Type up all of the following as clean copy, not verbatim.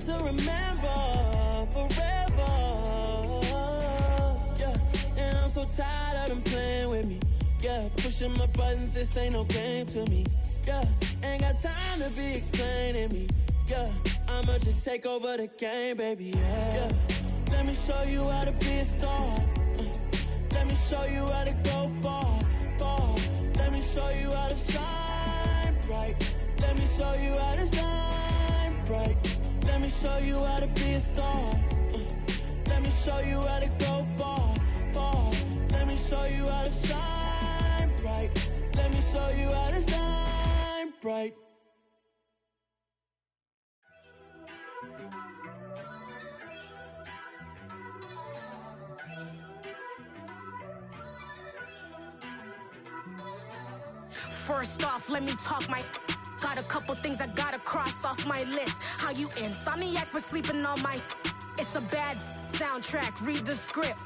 to remember forever. Yeah, and I'm so tired of them playing with me. Yeah, pushing my buttons, this ain't no game to me. Yeah, ain't got time to be explaining me. Yeah, I'ma just take over the game, baby. Yeah, let me show you how to be a star. Let me show you how to go far, far. Let me show you how to shine bright. Let me show you how to shine bright. Let me show you how to be a star. Let me show you how to go far, far. Let me show you how to shine bright. Let me show you how to shine bright. First off, let me talk my. Got a couple things I gotta cross off my list. How you insomniac for sleeping on my. It's a bad soundtrack, read the script.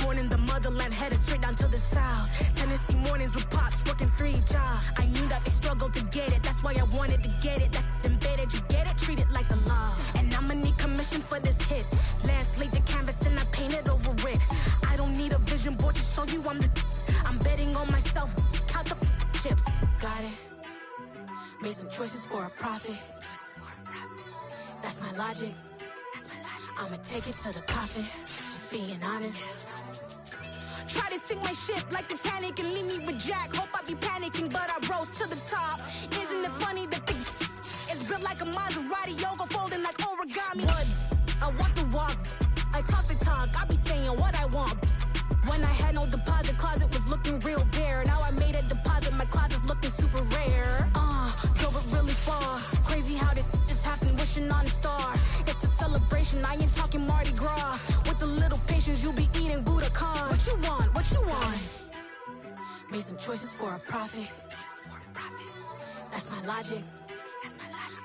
Born in the motherland, headed straight down to the south. Tennessee mornings with pops, working 3 jobs. I knew that they struggled to get it, that's why I wanted to get it. That embedded, you get it, treat it like the law. And I'ma need commission for this hit. Lance laid the canvas and I painted over it. I don't need a vision board to show you I'm betting on myself, count the chips. Got it. Made some choices for a profit. That's my logic. I'ma take it to the coffin. Just being honest. Try to sink my ship like Titanic and leave me with Jack. Hope I be panicking, but I rose to the top. Isn't it funny that the is built like a Maserati, yoga folding like origami? What? I walk the walk, I talk the talk. I be saying what I want. When I had no deposit, closet was looking real bare. Now I made a deposit, my closet's looking super rare. Drove it really far. Crazy how did just happen, wishing on a star. It's a celebration, I ain't talking Mardi Gras. With a little patience, you'll be eating Budokan. What you want? What you want? Made some choices for a profit. That's my logic.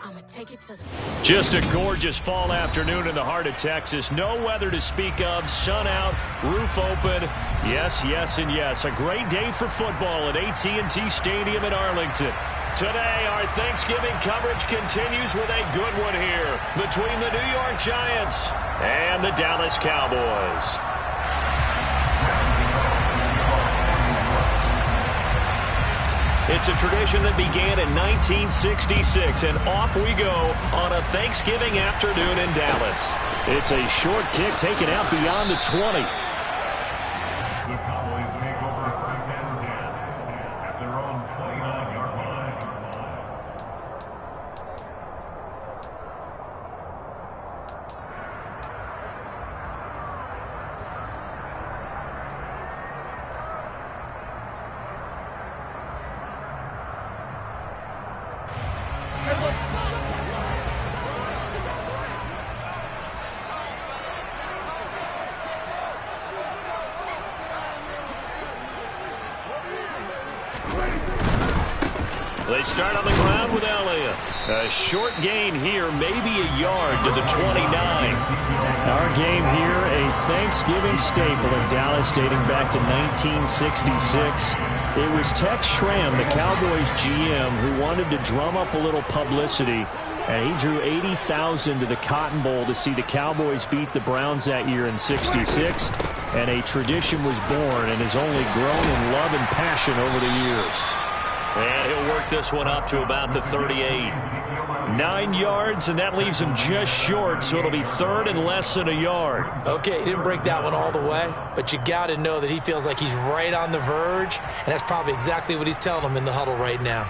I'ma take it to the... Just a gorgeous fall afternoon in the heart of Texas. No weather to speak of. Sun out, roof open. Yes, yes, and yes. A great day for football at AT&T Stadium in Arlington. Today, our Thanksgiving coverage continues with a good one here between the New York Giants and the Dallas Cowboys. It's a tradition that began in 1966, and off we go on a Thanksgiving afternoon in Dallas. It's a short kick taken out beyond the 20. The Cowboys make over first and 10 at their own 29-yard line. They start on the ground with Elliott. A short gain here, maybe a yard to the 29. Our game here, a Thanksgiving staple in Dallas dating back to 1966. It was Tex Schramm, the Cowboys GM, who wanted to drum up a little publicity. And he drew 80,000 to the Cotton Bowl to see the Cowboys beat the Browns that year in '66. And a tradition was born and has only grown in love and passion over the years. And he'll work this one up to about the 38. 9 yards, and that leaves him just short, so it'll be third and less than a yard. Okay, he didn't break that one all the way, but you got to know that he feels like he's right on the verge, and that's probably exactly what he's telling them in the huddle right now.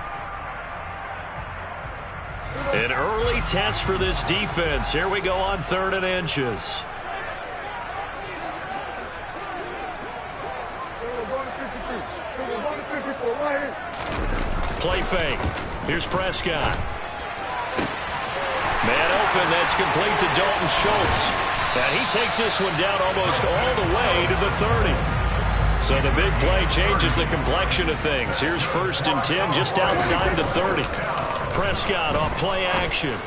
An early test for this defense. Here we go on 3rd and inches. Play fake. Here's Prescott. Man open. That's complete to Dalton Schultz. And he takes this one down almost all the way to the 30. So the big play changes the complexion of things. Here's 1st and 10 just outside the 30. Prescott off play action.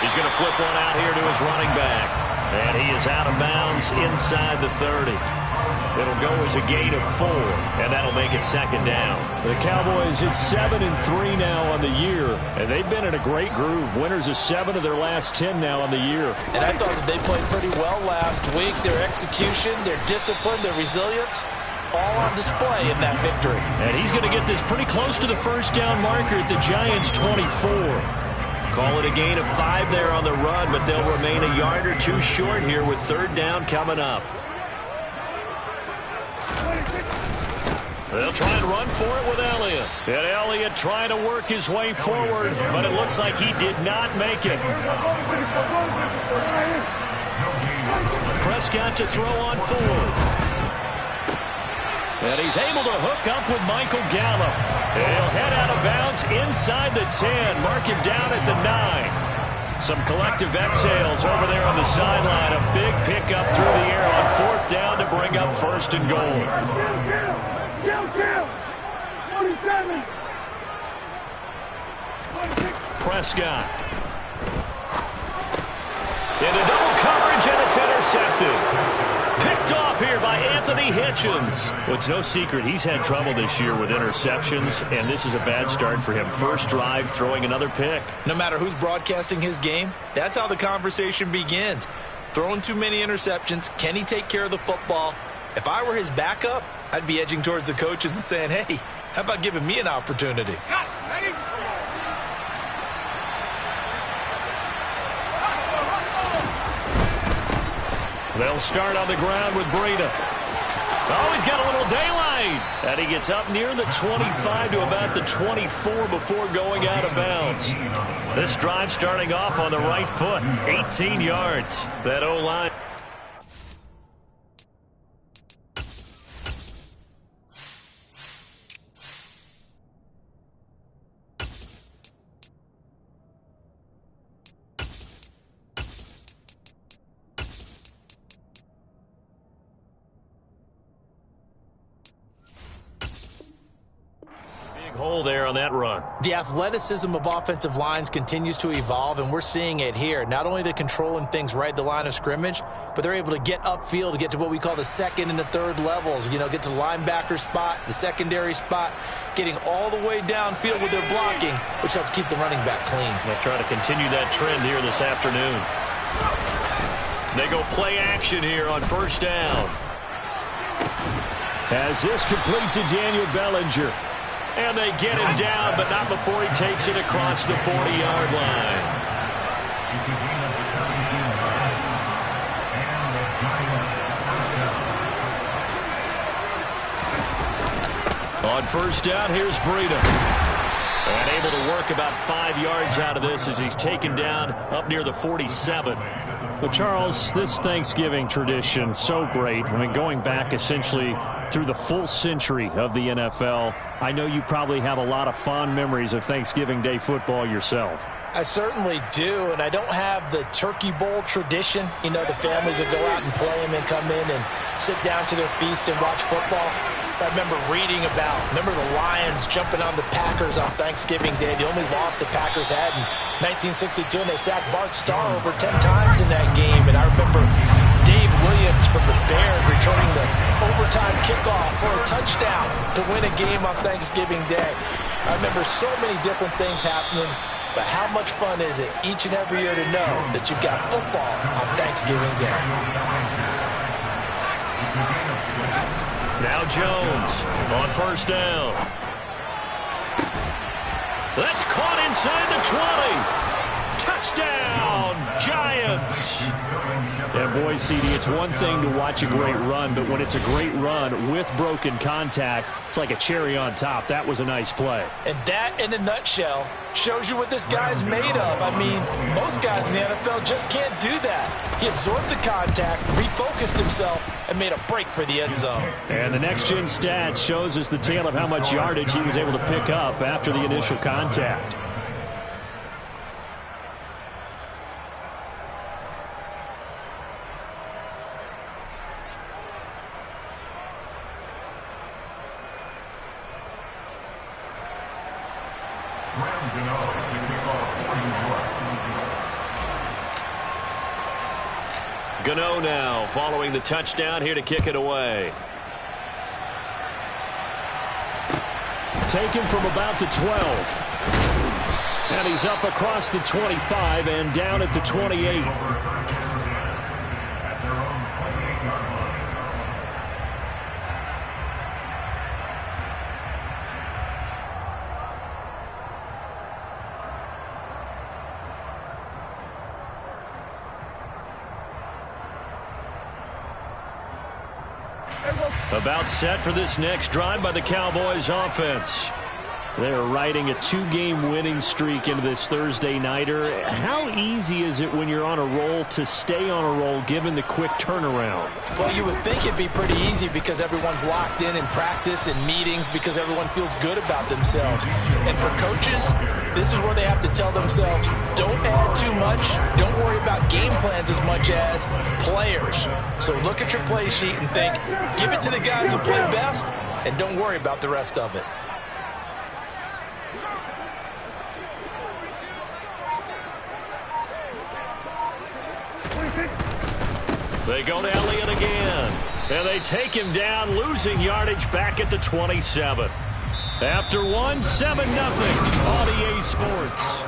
He's going to flip one out here to his running back. And he is out of bounds inside the 30. It'll go as a gain of 4, and that'll make it second down. The Cowboys, it's 7-3 now on the year, and they've been in a great groove. Winners of 7 of their last 10 now on the year. And I thought that they played pretty well last week. Their execution, their discipline, their resilience, all on display in that victory. And he's going to get this pretty close to the first down marker at the Giants' 24. Call it a gain of 5 there on the run, but they'll remain a yard or 2 short here with third down coming up. They'll try and run for it with Elliott. And Elliott trying to work his way forward, but it looks like he did not make it. Prescott to throw on 4th. And he's able to hook up with Michael Gallup. He'll head out of bounds inside the 10. Mark him down at the 9. Some collective exhales over there on the sideline. A big pickup through the air on 4th down to bring up 1st and goal. Prescott. Into double coverage, and it's intercepted. Picked off here by Anthony Hitchens. Well, it's no secret he's had trouble this year with interceptions, and this is a bad start for him. First drive, throwing another pick. No matter who's broadcasting his game, that's how the conversation begins. Throwing too many interceptions, can he take care of the football? If I were his backup, I'd be edging towards the coaches and saying, hey, how about giving me an opportunity? They'll start on the ground with Breida. Oh, he's got a little daylight. And he gets up near the 25 to about the 24 before going out of bounds. This drive starting off on the right foot. 18 yards. That O-line. Hole there on that run. The athleticism of offensive lines continues to evolve, and we're seeing it here. Not only are they controlling things right at the line of scrimmage, but they're able to get upfield to get to what we call the second and the third levels. You know, get to the linebacker spot, the secondary spot, getting all the way downfield with their blocking, which helps keep the running back clean. They'll try to continue that trend here this afternoon. They go play action here on first down. As this complete to Daniel Bellinger. And they get him down, but not before he takes it across the 40-yard line. On first down, here's Breida. And able to work about 5 yards out of this as he's taken down up near the 47. Well, Charles, this Thanksgiving tradition, so great. I mean, going back essentially through the full century of the NFL, I know you probably have a lot of fond memories of Thanksgiving Day football yourself. I certainly do, and I don't have the Turkey Bowl tradition. You know, the families that go out and play and then come in and sit down to their feast and watch football. I remember reading about, the Lions jumping on the Packers on Thanksgiving Day. The only loss the Packers had in 1962, and they sacked Bart Starr over 10 times in that game. And I remember Dave Williams from the Bears returning the overtime kickoff for a touchdown to win a game on Thanksgiving Day. I remember so many different things happening, but how much fun is it each and every year to know that you've got football on Thanksgiving Day? Now Jones on first down. That's caught inside the 20. Touchdown, Giants. And boy, CD, it's one thing to watch a great run, but when it's a great run with broken contact, it's like a cherry on top. That was a nice play. And that, in a nutshell, shows you what this guy's made of. I mean, most guys in the NFL just can't do that. He absorbed the contact, refocused himself, and made a break for the end zone. And the next-gen stats shows us the tale of how much yardage he was able to pick up after the initial contact. Gano now following the touchdown here to kick it away. Taken from about the 12. And he's up across the 25 and down at the 28. About set for this next drive by the Cowboys offense. They're riding a 2-game winning streak into this Thursday nighter. How easy is it when you're on a roll to stay on a roll given the quick turnaround? Well, you would think it'd be pretty easy because everyone's locked in practice and meetings because everyone feels good about themselves. And for coaches, this is where they have to tell themselves, don't add too much, don't worry about game plans as much as players. So look at your play sheet and think, give it to the guys who play best and don't worry about the rest of it. They go to Elliott again. And they take him down, losing yardage back at the 27. After 1, 7-0 on EA Sports.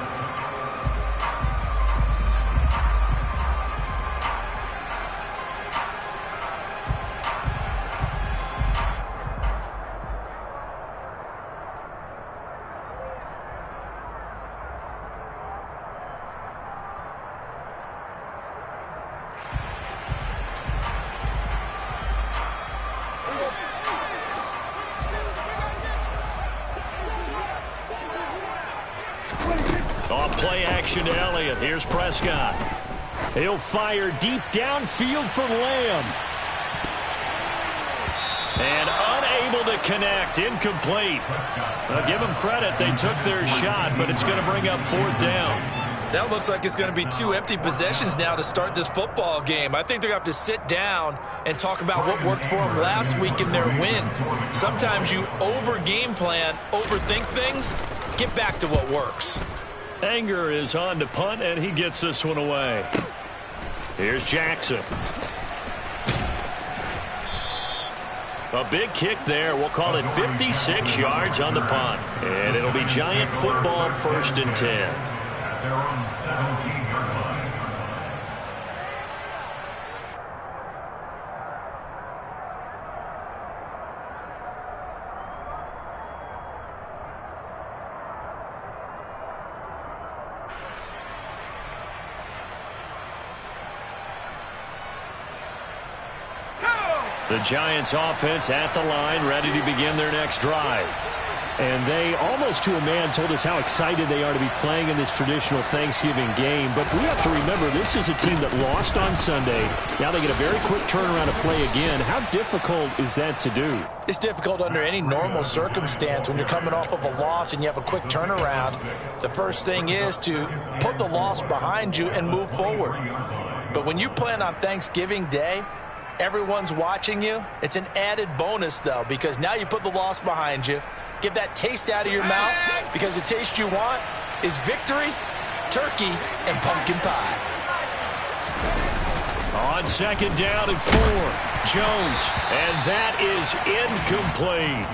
Play action to Elliott. Here's Prescott. He'll fire deep downfield for Lamb. And unable to connect. Incomplete. I'll give them credit. They took their shot, but it's going to bring up 4th down. That looks like it's going to be 2 empty possessions now to start this football game. I think they're going to have to sit down and talk about what worked for them last week in their win. Sometimes you over-game plan, overthink things, get back to what works. Anger is on to punt, and he gets this one away. Here's Jackson. A big kick there. We'll call it 56 yards on the punt. And it'll be Giant football, 1st and 10. At their own 17-yard line. The Giants offense at the line, ready to begin their next drive. And they, almost to a man, told us how excited they are to be playing in this traditional Thanksgiving game. But we have to remember, this is a team that lost on Sunday. Now they get a very quick turnaround to play again. How difficult is that to do? It's difficult under any normal circumstance when you're coming off of a loss and you have a quick turnaround. The first thing is to put the loss behind you and move forward. But when you plan on Thanksgiving Day, everyone's watching you. It's an added bonus, though, because now you put the loss behind you. Get that taste out of your mouth, because the taste you want is victory, turkey, and pumpkin pie. On 2nd down and 4, Jones, and that is incomplete.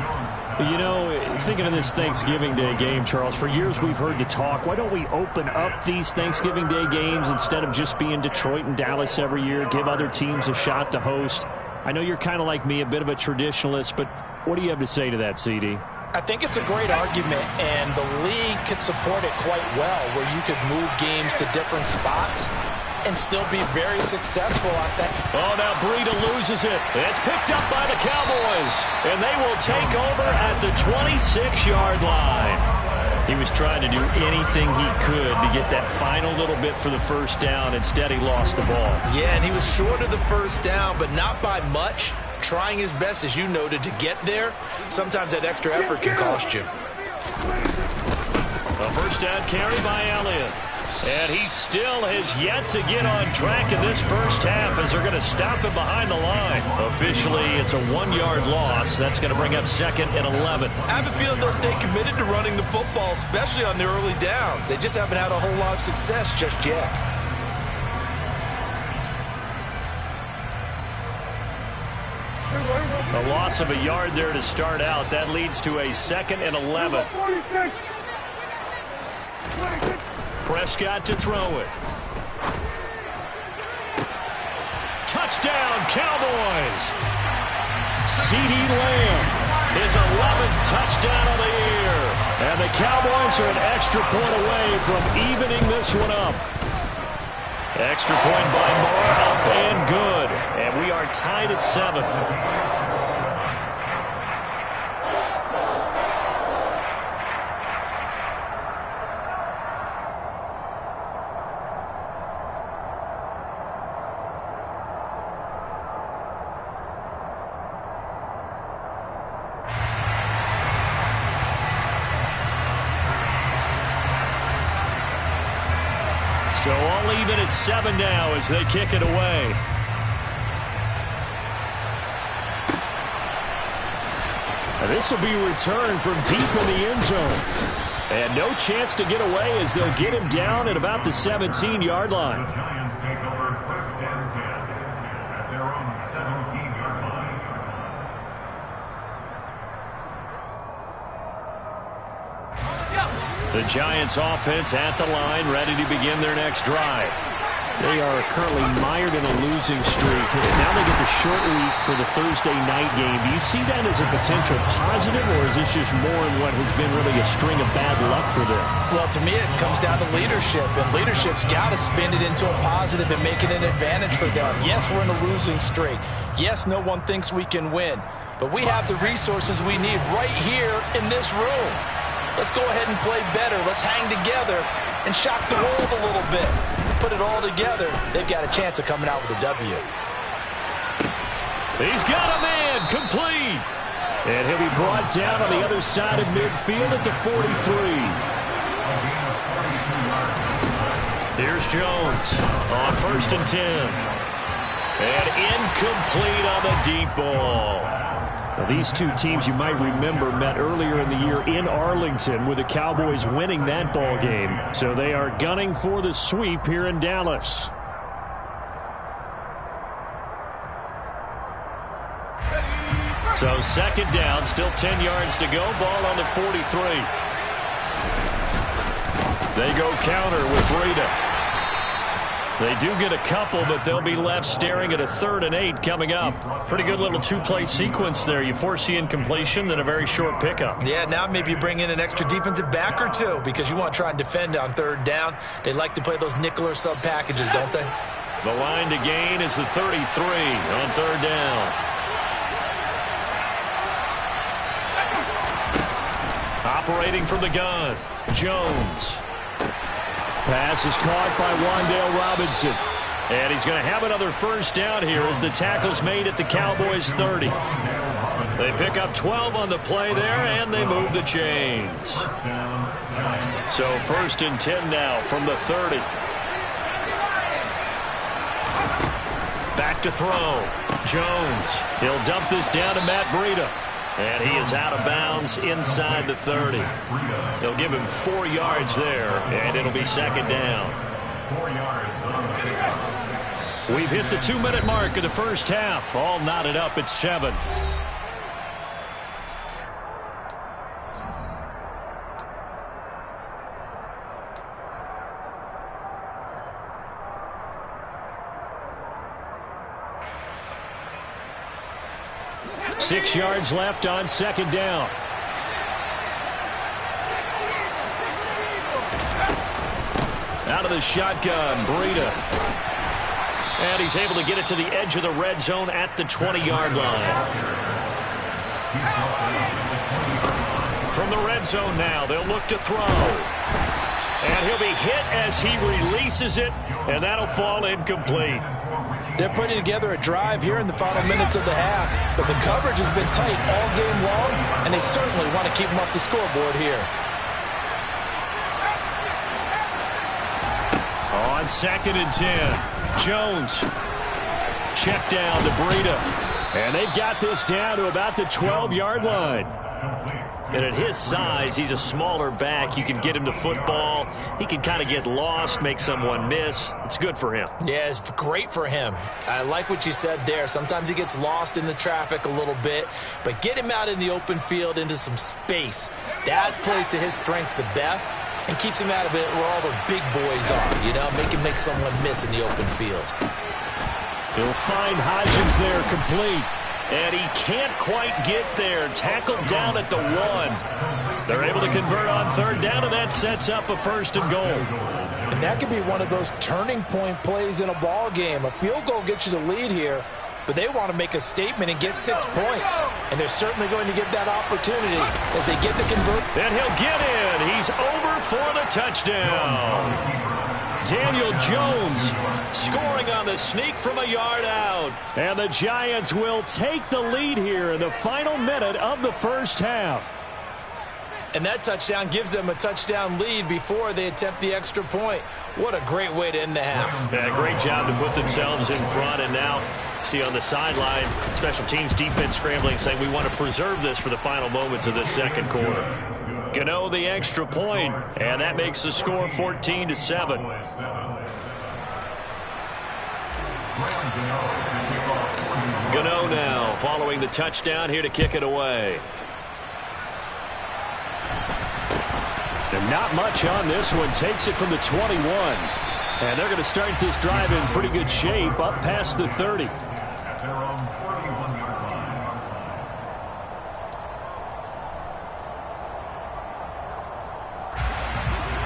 You know, thinking of this Thanksgiving Day game, Charles, for years we've heard the talk, why don't we open up these Thanksgiving Day games instead of just being Detroit and Dallas every year, give other teams a shot to host? I know you're kind of like me, a bit of a traditionalist, but what do you have to say to that, CD? I think it's a great argument, and the league could support it quite well, where you could move games to different spots and still be very successful at that. Oh, now Breida loses it. It's picked up by the Cowboys, and they will take over at the 26-yard line. He was trying to do anything he could to get that final little bit for the 1st down. Instead, he lost the ball. Yeah, and he was short of the 1st down, but not by much. Trying his best, as you noted, to get there. Sometimes that extra effort can cost you. A 1st down carry by Elliott. And he still has yet to get on track in this first half as they're going to stop him behind the line. Officially, it's a 1-yard loss. That's going to bring up 2nd and 11. I have a feeling they'll stay committed to running the football, especially on their early downs. They just haven't had a whole lot of success just yet. A loss of a yard there to start out. That leads to a 2nd and 11. Prescott to throw it. Touchdown, Cowboys! CeeDee Lamb, his 11th touchdown of the year. And the Cowboys are an extra point away from evening this one up. Extra point by Moore, up and good. And we are tied at 7. So all even at 7 now as they kick it away. And this will be returned from deep in the end zone. And no chance to get away as they'll get him down at about the 17-yard line. The Giants take over 1st and 10 at their own 17-yard line. The Giants offense at the line, ready to begin their next drive. They are currently mired in a losing streak. Now they get the short week for the Thursday night game. Do you see that as a potential positive, or is this just more in what has been really a string of bad luck for them? Well, to me, it comes down to leadership, and leadership's got to spin it into a positive and make it an advantage for them. Yes, we're in a losing streak. Yes, no one thinks we can win, but we have the resources we need right here in this room. Let's go ahead and play better. Let's hang together and shock the world a little bit. Put it all together. They've got a chance of coming out with a W. He's got a man complete. And he'll be brought down on the other side of midfield at the 43. Here's Jones on 1st and 10. And incomplete on the deep ball. Well, these two teams, you might remember, met earlier in the year in Arlington with the Cowboys winning that ball game. So they are gunning for the sweep here in Dallas. So 2nd down, still 10 yards to go. Ball on the 43. They go counter with Breida. They do get a couple, but they'll be left staring at a 3rd and 8 coming up. Pretty good little 2-play sequence there. You force the incompletion, then a very short pickup. Yeah, now maybe you bring in an extra defensive back or two because you want to try and defend on 3rd down. They like to play those nickel or sub packages, don't they? The line to gain is the 33 on 3rd down. Operating from the gun, Jones. Pass is caught by Wan'Dale Robinson. And he's going to have another 1st down here as the tackle's made at the Cowboys 30. They pick up 12 on the play there, and they move the chains. So 1st and 10 now from the 30. Back to throw. Jones. He'll dump this down to Matt Breida. And he is out of bounds inside the 30. They'll give him 4 yards there, and it'll be 2nd down. 4 yards on the pickup. We've hit the 2-minute mark of the first half. All knotted up at 7. Six yards left on 2nd down. Out of the shotgun, Breida. And he's able to get it to the edge of the red zone at the 20-yard line. From the red zone now, they'll look to throw. And he'll be hit as he releases it, and that'll fall incomplete. They're putting together a drive here in the final minutes of the half, but the coverage has been tight all game long, and they certainly want to keep them off the scoreboard here. On 2nd and 10, Jones. Check down to Breida. And they've got this down to about the 12-yard line. And at his size, he's a smaller back. You can get him the football. He can kind of get lost, make someone miss. It's good for him. Yeah, it's great for him. I like what you said there. Sometimes he gets lost in the traffic a little bit, but get him out in the open field into some space. That plays to his strengths the best and keeps him out of it where all the big boys are, you know, make someone miss in the open field. He'll find Hodgins there complete. And he can't quite get there. Tackled down at the 1. They're able to convert on third down, and that sets up a 1st and goal. And that could be one of those turning point plays in a ball game. A field goal gets you the lead here, but they want to make a statement and get 6 points. And they're certainly going to get that opportunity as they get the convert. And he'll get in. He's over for the touchdown. Daniel Jones scoring on the sneak from a yard out. And the Giants will take the lead here in the final minute of the first half. And that touchdown gives them a touchdown lead before they attempt the extra point. What a great way to end the half. Yeah, great job to put themselves in front. And now, see on the sideline, special teams defense scrambling, saying we want to preserve this for the final moments of this second quarter. Gano the extra point, and that makes the score 14-7. Gano now following the touchdown here to kick it away. And not much on this one. Takes it from the 21. And they're going to start this drive in pretty good shape up past the 30.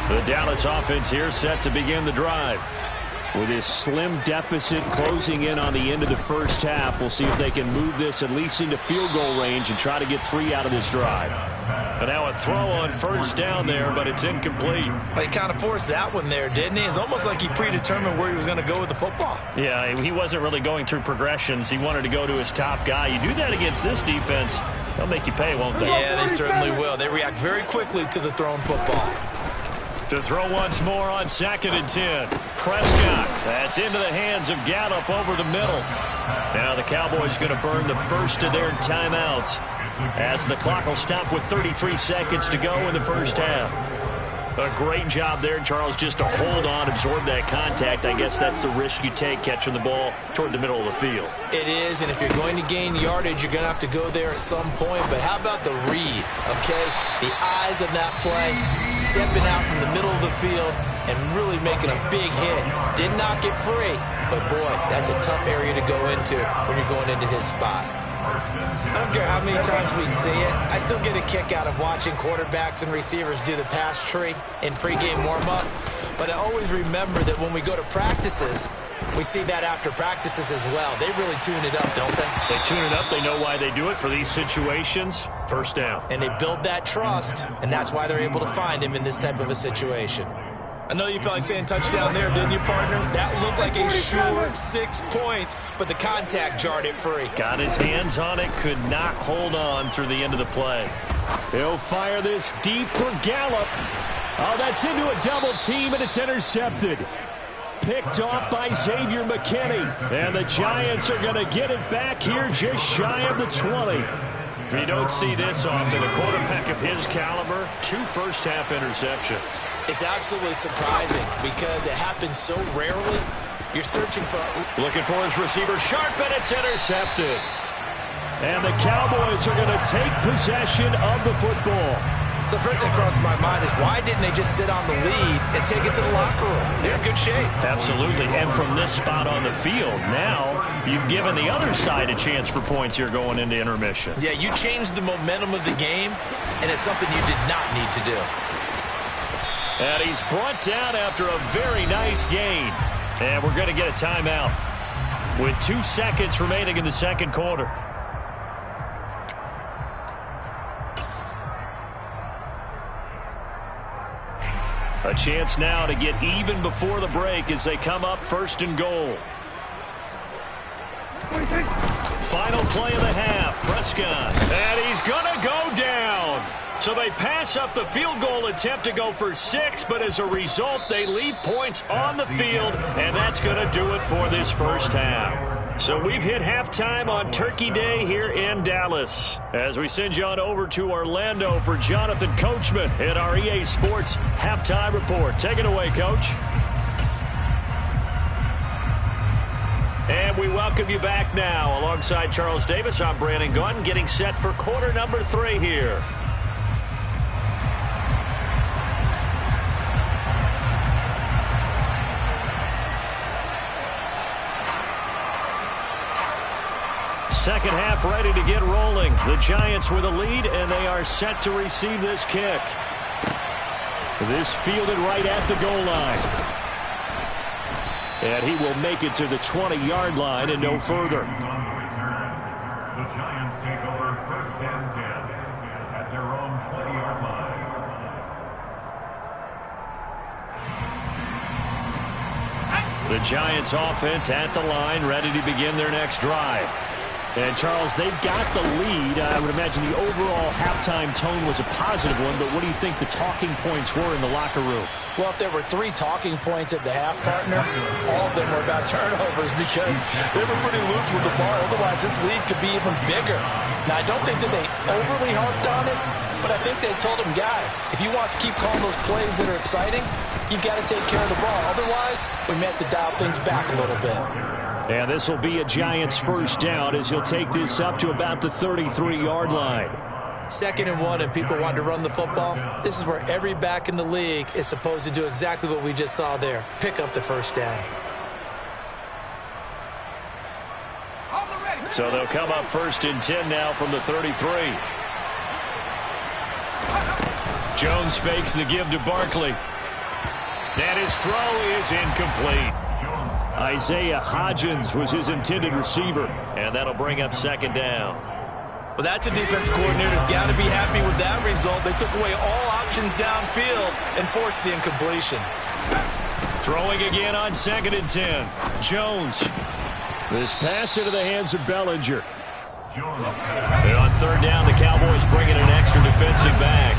The Dallas offense here set to begin the drive. With this slim deficit closing in on the end of the first half, we'll see if they can move this at least into field goal range and try to get 3 out of this drive. And now a throw on first down there, but it's incomplete. He kind of forced that one there, didn't he? It's almost like he predetermined where he was going to go with the football. Yeah, he wasn't really going through progressions. He wanted to go to his top guy. You do that against this defense, they'll make you pay, won't they? Yeah, they certainly will. They react very quickly to the thrown football. To throw once more on 2nd and 10. Prescott. That's into the hands of Gallup over the middle. Now the Cowboys going to burn the first of their timeouts as the clock will stop with 33 seconds to go in the first half. A great job there, Charles, just to hold on, absorb that contact. I guess that's the risk you take catching the ball toward the middle of the field. It is, and if you're going to gain yardage, you're going to have to go there at some point. But how about the read, okay? The eyes of that play, stepping out from the middle of the field and really making a big hit. Did not get free, but boy, that's a tough area to go into when you're going into his spot. I don't care how many times we see it. I still get a kick out of watching quarterbacks and receivers do the pass tree in pregame warm-up. But I always remember that when we go to practices, we see that after practices as well. They really tune it up, don't they? They tune it up. They know why they do it for these situations. First down. And they build that trust, and that's why they're able to find him in this type of a situation. I know you felt like saying touchdown there, didn't you, partner? That looked like a sure 6 points, but the contact jarred it free. Got his hands on it, could not hold on through the end of the play. He'll fire this deep for Gallup. Oh, that's into a double team, and it's intercepted. Picked off by Xavier McKinney. And the Giants are going to get it back here just shy of the 20. You don't see this often. A quarterback of his caliber, 2 first-half interceptions. It's absolutely surprising because it happens so rarely. You're searching for... Looking for his receiver, sharp, and it's intercepted. And the Cowboys are going to take possession of the football. So first thing across my mind is why didn't they just sit on the lead and take it to the locker room? They're in good shape. Absolutely. And from this spot on the field, now you've given the other side a chance for points here going into intermission. Yeah, you changed the momentum of the game, and it's something you did not need to do. And he's brought down after a very nice gain. And we're going to get a timeout with 2 seconds remaining in the second quarter. A chance now to get even before the break as they come up 1st and goal. Final play of the half. Prescott. And he's going to go down. So they pass up the field goal attempt to go for 6, but as a result, they leave points on the field, and that's going to do it for this first half. So we've hit halftime on Turkey Day here in Dallas. As we send you on over to Orlando for Jonathan Coachman at our EA Sports Halftime Report. Take it away, Coach. And we welcome you back now. Alongside Charles Davis, I'm Brandon Gunn, getting set for quarter number 3 here. Second half ready to get rolling. The Giants with a lead, and they are set to receive this kick. This fielded right at the goal line. And he will make it to the 20-yard line and no further. The Giants take over first and 10 at their own 20-yard line. The Giants offense at the line, ready to begin their next drive. And, Charles, they've got the lead. I would imagine the overall halftime tone was a positive one, but what do you think the talking points were in the locker room? Well, if there were 3 talking points at the half, partner, all of them were about turnovers because they were pretty loose with the ball. Otherwise, this lead could be even bigger. Now, I don't think that they overly harped on it, but I think they told them, guys, if you want to keep calling those plays that are exciting, you've got to take care of the ball. Otherwise, we may have to dial things back a little bit. And this will be a Giants first down as he'll take this up to about the 33-yard line. 2nd and 1, and people want to run the football. This is where every back in the league is supposed to do exactly what we just saw there. Pick up the first down. So they'll come up 1st and 10 now from the 33. Jones fakes the give to Barkley. And his throw is incomplete. Isaiah Hodgins was his intended receiver, and that'll bring up 2nd down. Well, that's a defense coordinator's got to be happy with that result. They took away all options downfield and forced the incompletion. Throwing again on 2nd and 10. Jones. This pass into the hands of Bellinger. And on 3rd down, the Cowboys bring in an extra defensive back.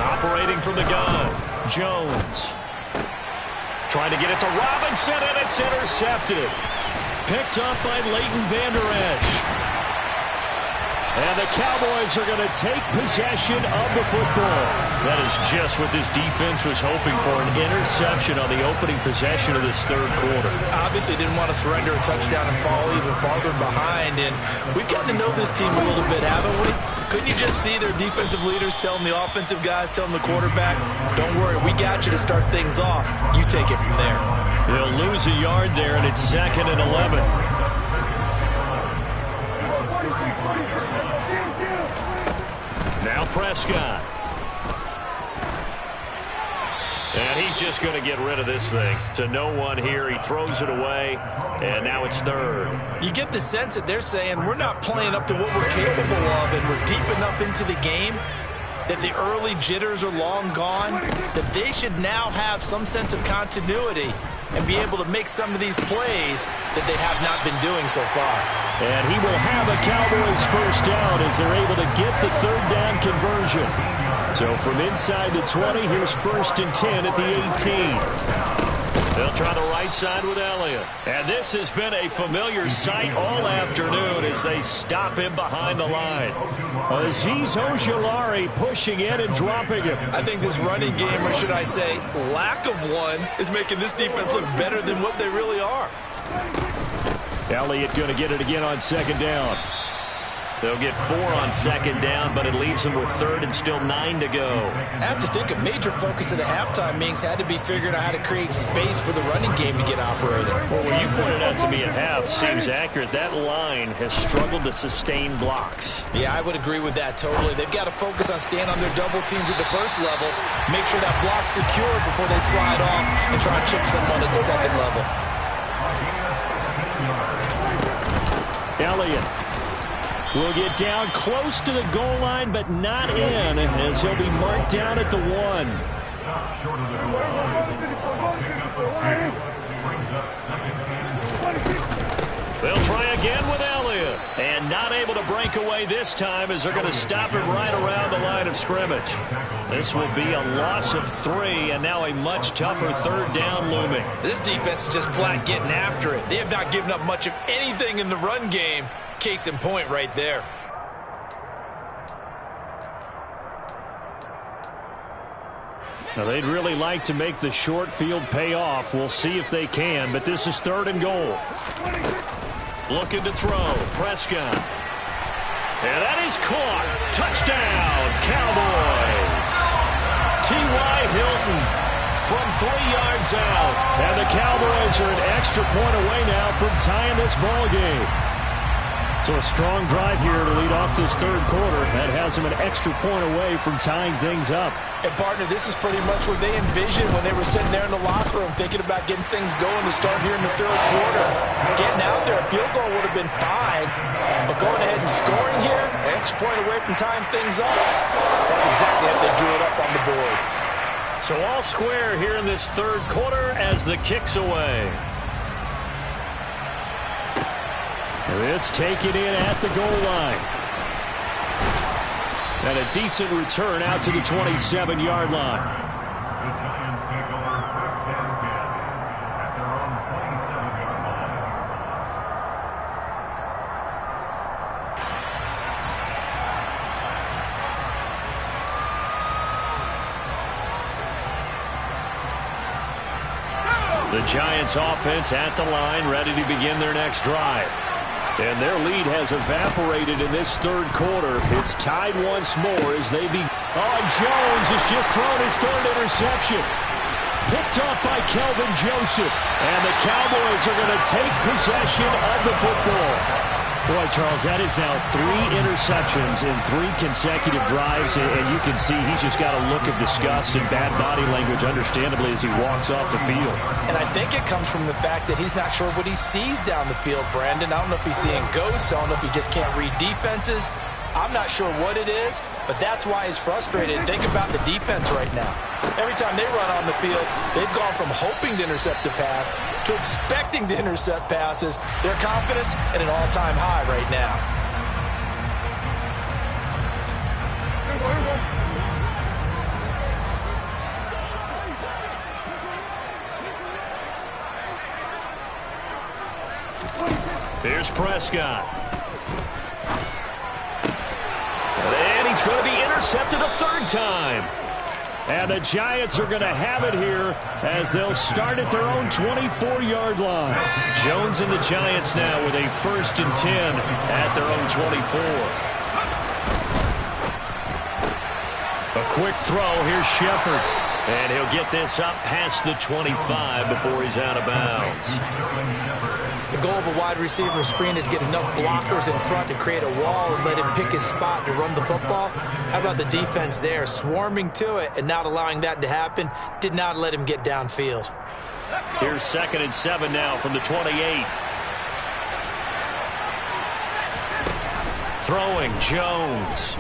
Operating from the gun, Jones. Trying to get it to Robinson, and it's intercepted. Picked up by Leighton Vander Esch. And the Cowboys are going to take possession of the football. That is just what this defense was hoping for, an interception on the opening possession of this 3rd quarter. Obviously didn't want to surrender a touchdown and fall even farther behind. And we've gotten to know this team a little bit, haven't we? Couldn't you just see their defensive leaders telling the offensive guys, telling the quarterback, don't worry, we got you to start things off. You take it from there. They'll lose a yard there, and it's 2nd and 11. Now Prescott. And he's just going to get rid of this thing. To no one here. He throws it away, and now it's 3rd. You get the sense that they're saying we're not playing up to what we're capable of, and we're deep enough into the game that the early jitters are long gone, that they should now have some sense of continuity and be able to make some of these plays that they have not been doing so far. And he will have a Cowboys first down as they're able to get the 3rd down conversion. So from inside the 20, here's 1st and 10 at the 18. They'll try the right side with Elliott. And this has been a familiar sight all afternoon as they stop him behind the line. Azeez Ojulari pushing in and dropping him. I think this running game, or should I say lack of one, is making this defense look better than what they really are. Elliott going to get it again on 2nd down. They'll get 4 on 2nd down, but it leaves them with 3rd and still 9 to go. I have to think a major focus at the halftime meetings had to be figuring out how to create space for the running game to get operating. Well, what you pointed out to me at half seems accurate. That line has struggled to sustain blocks. Yeah, I would agree with that totally. They've got to focus on staying on their double teams at the 1st level, make sure that block's secured before they slide off and try and chip someone at the 2nd level. Elliott will get down close to the goal line, but not in, as he'll be marked down at the 1. Short of the goal line. Pick up a 2. Brings up 2nd and 4. They'll try again with Elliott. And not able to break away this time as they're going to stop him right around the line of scrimmage. This will be a loss of 3, and now a much tougher third down looming. This defense is just flat getting after it. They have not given up much of anything in the run game. Case in point right there. Now, they'd really like to make the short field pay off. We'll see if they can, but this is 3rd and goal. Looking to throw. Prescott. And that is caught. Touchdown, Cowboys. T.Y. Hilton from 3 yards out. And the Cowboys are an extra point away now from tying this ball game. So a strong drive here to lead off this 3rd quarter. That has them an extra point away from tying things up. And, partner, this is pretty much what they envisioned when they were sitting there in the locker room thinking about getting things going to start here in the 3rd quarter. Getting out there, a field goal would have been fine. But going ahead and scoring here, an extra point away from tying things up, that's exactly how they drew it up on the board. So all square here in this 3rd quarter as the kick's away. This taken in at the goal line. And a decent return out to the 27-yard line. The Giants take over 1st and 10 at their own 27-yard line. The Giants offense at the line, ready to begin their next drive. And their lead has evaporated in this 3rd quarter. It's tied once more as they be. Oh, Jones has just thrown his 3rd interception. Picked off by Kelvin Joseph. And the Cowboys are going to take possession of the football. Boy, Charles, that is now 3 interceptions in 3 consecutive drives, and you can see he's just got a look of disgust and bad body language, understandably, as he walks off the field. And I think it comes from the fact that he's not sure what he sees down the field, Brandon. I don't know if he's seeing ghosts. I don't know if he just can't read defenses. I'm not sure what it is, but that's why he's frustrated. Think about the defense right now. Every time they run on the field, they've gone from hoping to intercept a pass to expecting to intercept passes. Their confidence at an all-time high right now. Here's Prescott. And he's going to be intercepted a 3rd time. And the Giants are going to have it here as they'll start at their own 24-yard line. Jones and the Giants now with a 1st and 10 at their own 24. A quick throw. Here's Shepard. And he'll get this up past the 25 before he's out of bounds. The goal of a wide receiver screen is get enough blockers in front to create a wall and let him pick his spot to run the football. How about the defense there, swarming to it and not allowing that to happen? Did not let him get downfield. Here's 2nd and 7 now from the 28. Throwing, Jones.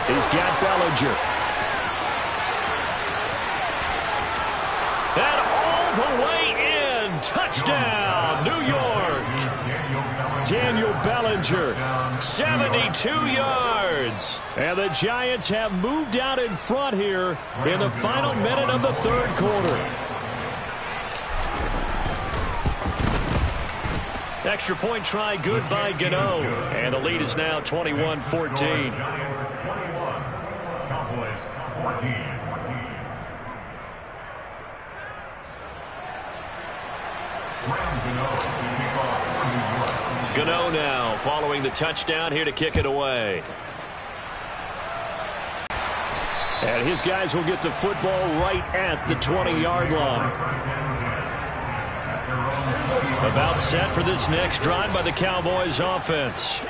He's got Bellinger. And all the way in. Touchdown, New York. Daniel Bellinger, 72 yards. And the Giants have moved out in front here in the final minute of the 3rd quarter. Extra point try good by Gano. And the lead is now 21-14. Gano now following the touchdown here to kick it away. And his guys will get the football right at the 20-yard line. About set for this next drive by the Cowboys offense.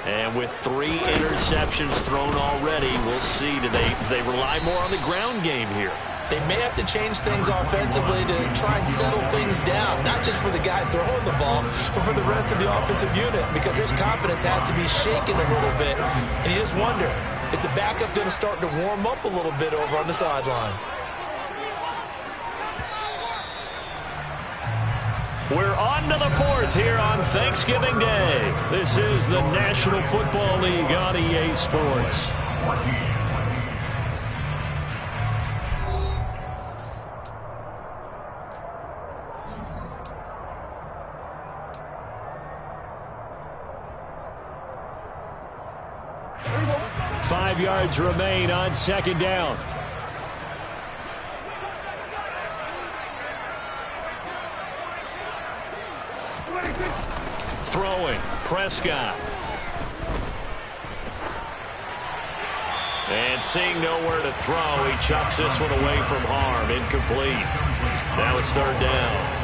And with 3 interceptions thrown already, we'll see. Do they rely more on the ground game here? They may have to change things offensively to try and settle things down, not just for the guy throwing the ball, but for the rest of the offensive unit, because his confidence has to be shaken a little bit. And you just wonder, is the backup going to start to warm up a little bit over on the sideline? We're on to the fourth here on Thanksgiving Day. This is the National Football League on EA Sports. Five yards remain on second down. Throwing, Prescott. And seeing nowhere to throw, he chucks this one away from harm. Incomplete. Now it's third down.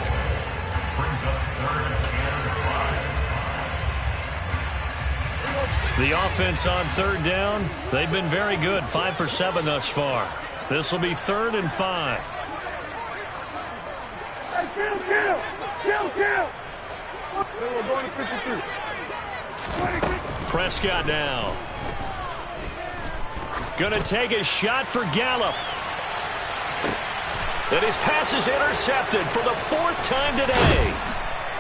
The offense on third down, they've been very good. 5 for 7 thus far. This will be 3rd and 5. Prescott now. Gonna take a shot for Gallup. And his pass is intercepted for the 4th time today.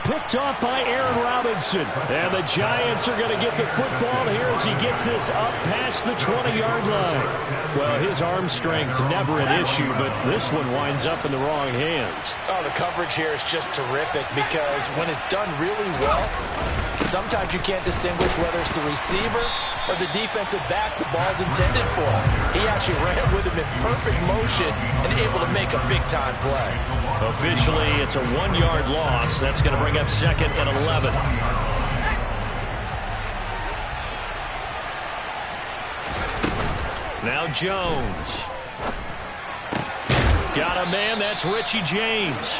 Picked off by Aaron Robinson. And the Giants are going to get the football here as he gets this up past the 20-yard line. Well, his arm strength never an issue, but this one winds up in the wrong hands. Oh, the coverage here is just terrific because when it's done really well, sometimes you can't distinguish whether it's the receiver or the defensive back the ball's intended for. He actually ran with him in perfect motion and able to make a big-time play. Officially, it's a 1-yard loss. That's going to bring up 2nd and 11. Now Jones. Got a man, that's Richie James.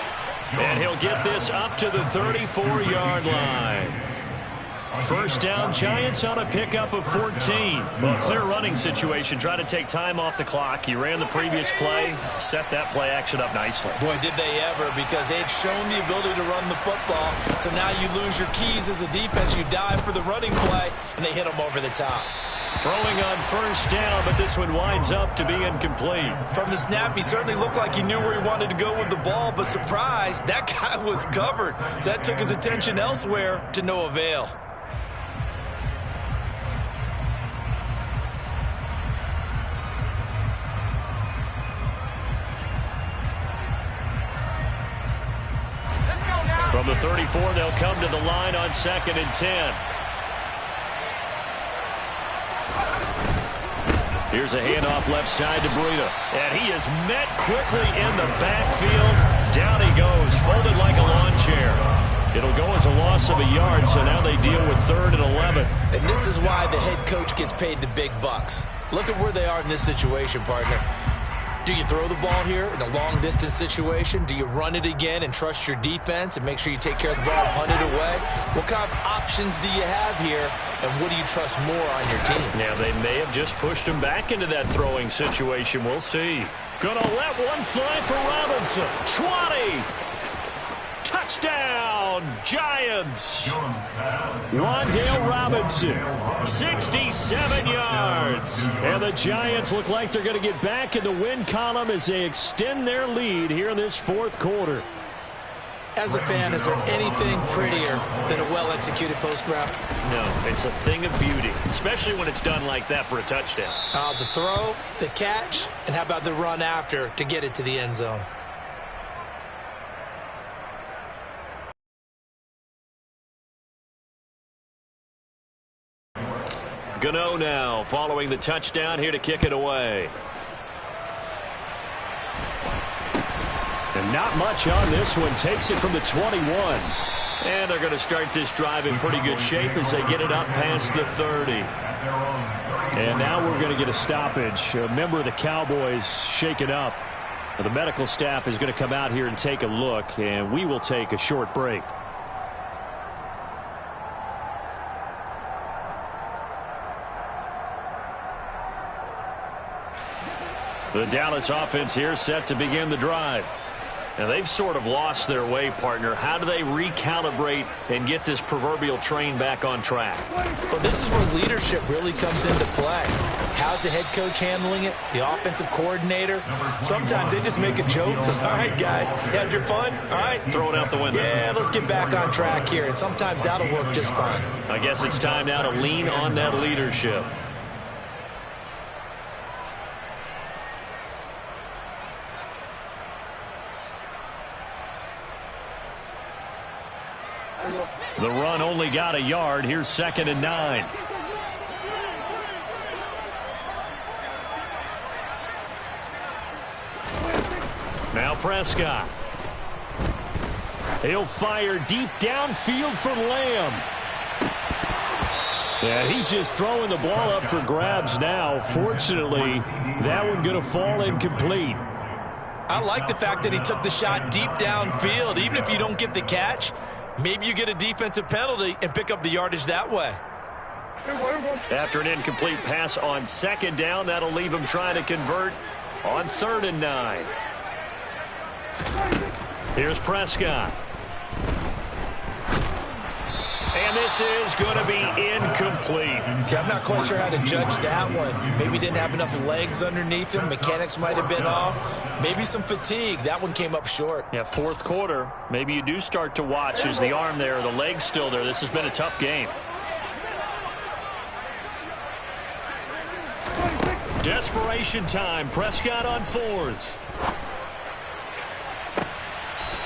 And he'll get this up to the 34-yard line. First down, Giants on a pickup of 14. Well, clear running situation. Try to take time off the clock. He ran the previous play, set that play action up nicely. Boy, did they ever, because they had shown the ability to run the football. So now you lose your keys as a defense. You dive for the running play, and they hit them over the top. Throwing on first down, but this one winds up to be incomplete. From the snap, he certainly looked like he knew where he wanted to go with the ball, but surprise, that guy was covered. So that took his attention elsewhere to no avail. From the 34, they'll come to the line on 2nd and 10. Here's a handoff left side to Breida. And he is met quickly in the backfield. Down he goes, folded like a lawn chair. It'll go as a loss of a yard, so now they deal with 3rd and 11. And this is why the head coach gets paid the big bucks. Look at where they are in this situation, partner. Do you throw the ball here in a long-distance situation? Do you run it again and trust your defense and make sure you take care of the ball and punt it away? What kind of options do you have here, and what do you trust more on your team? Now, they may have just pushed him back into that throwing situation. We'll see. Gonna let one fly for Robinson. 20. Touchdown, Giants. Wandale Robinson, 67 yards. And the Giants look like they're going to get back in the win column as they extend their lead here in this 4th quarter. As a fan, is there anything prettier than a well-executed post route? No, it's a thing of beauty, especially when it's done like that for a touchdown. The throw, the catch, and how about the run after to get it to the end zone? Gano now following the touchdown here to kick it away. And not much on this one. Takes it from the 21. And they're going to start this drive in pretty good shape as they get it up past the 30. And now we're going to get a stoppage. A member of the Cowboys shaken up. The medical staff is going to come out here and take a look, and we will take a short break. The Dallas offense here set to begin the drive. And they've sort of lost their way, partner. How do they recalibrate and get this proverbial train back on track? Well, this is where leadership really comes into play. how's the head coach handling it? The offensive coordinator? Sometimes they just make a joke. All right, guys, you had your fun? All right. Throw it out the window. Yeah, let's get back on track here. And sometimes that'll work just fine. I guess it's time now to lean on that leadership. The run only got a yard. Here's 2nd and 9. Now Prescott. He'll fire deep downfield for Lamb. Yeah, he's just throwing the ball up for grabs now. Fortunately, that one going to fall incomplete. I like the fact that he took the shot deep downfield. Even if you don't get the catch, maybe you get a defensive penalty and pick up the yardage that way. After an incomplete pass on 2nd down, that'll leave him trying to convert on 3rd and 9. Here's Prescott. And this is going to be incomplete. Okay, I'm not quite sure how to judge that one. Maybe didn't have enough legs underneath him. Mechanics might have been off. Maybe some fatigue. That one came up short. Yeah, 4th quarter. Maybe you do start to watch. Is the arm there, the leg's still there? This has been a tough game. Desperation time. Prescott on 4th.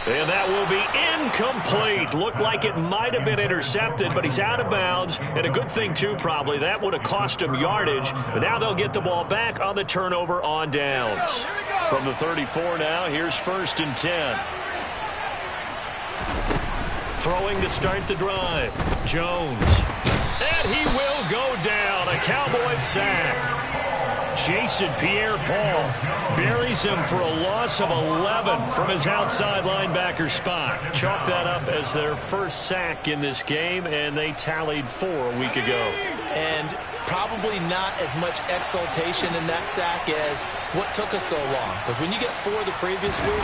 And that will be incomplete. Looked like it might have been intercepted, but he's out of bounds. And a good thing, too, probably. That would have cost him yardage. But now they'll get the ball back on the turnover on downs. From the 34 now, here's 1st and 10. Throwing to start the drive. Jones. And he will go down. A Cowboys sack. Jason Pierre-Paul buries him for a loss of 11 from his outside linebacker spot. Chalk that up as their first sack in this game, and they tallied 4 a week ago. And probably not as much exultation in that sack as what took us so long. Because when you get 4 the previous week,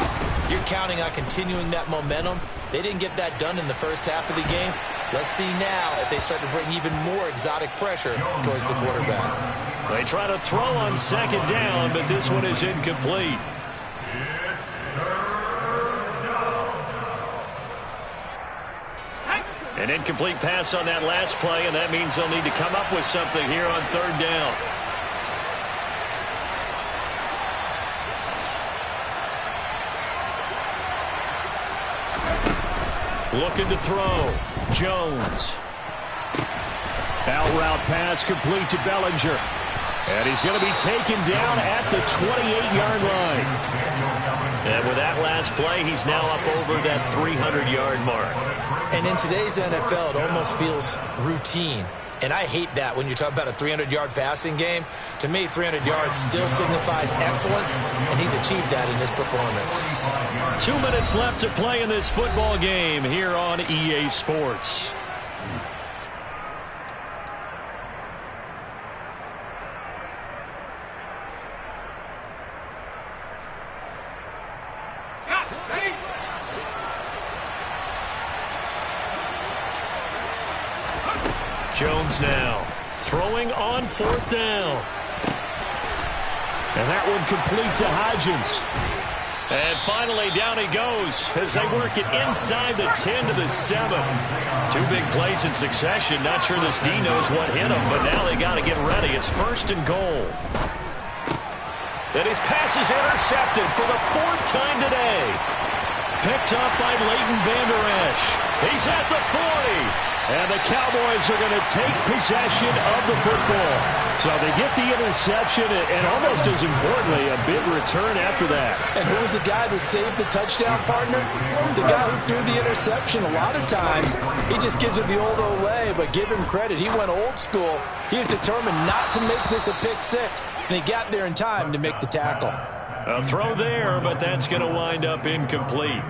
you're counting on continuing that momentum. They didn't get that done in the first half of the game. Let's see now if they start to bring even more exotic pressure towards the quarterback. They try to throw on 2nd down, but this one is incomplete. An incomplete pass on that last play, and that means they'll need to come up with something here on 3rd down. Looking to throw. Jones. Out route pass complete to Bellinger. And he's going to be taken down at the 28-yard line. And with that last play, he's now up over that 300-yard mark. And in today's NFL, it almost feels routine. And I hate that when you talk about a 300-yard passing game. To me, 300 yards still signifies excellence, and he's achieved that in this performance. 2 minutes left to play in this football game here on EA Sports. Jones now throwing on 4th down. And that one complete to Hodgins. And finally down he goes as they work it inside the 10 to the 7. 2 big plays in succession. Not sure this D knows what hit him, but now they got to get ready. It's 1st and goal. And his pass is intercepted for the 4th time today. Picked up by Leighton Vander Esch. He's at the 40. And the Cowboys are going to take possession of the football. So they get the interception, and almost as importantly, a big return after that. And who was the guy that saved the touchdown, partner? The guy who threw the interception. A lot of times, he just gives it the old Olay, but give him credit. He went old school. He was determined not to make this a pick 6, and he got there in time to make the tackle. A throw there, but that's going to wind up incomplete.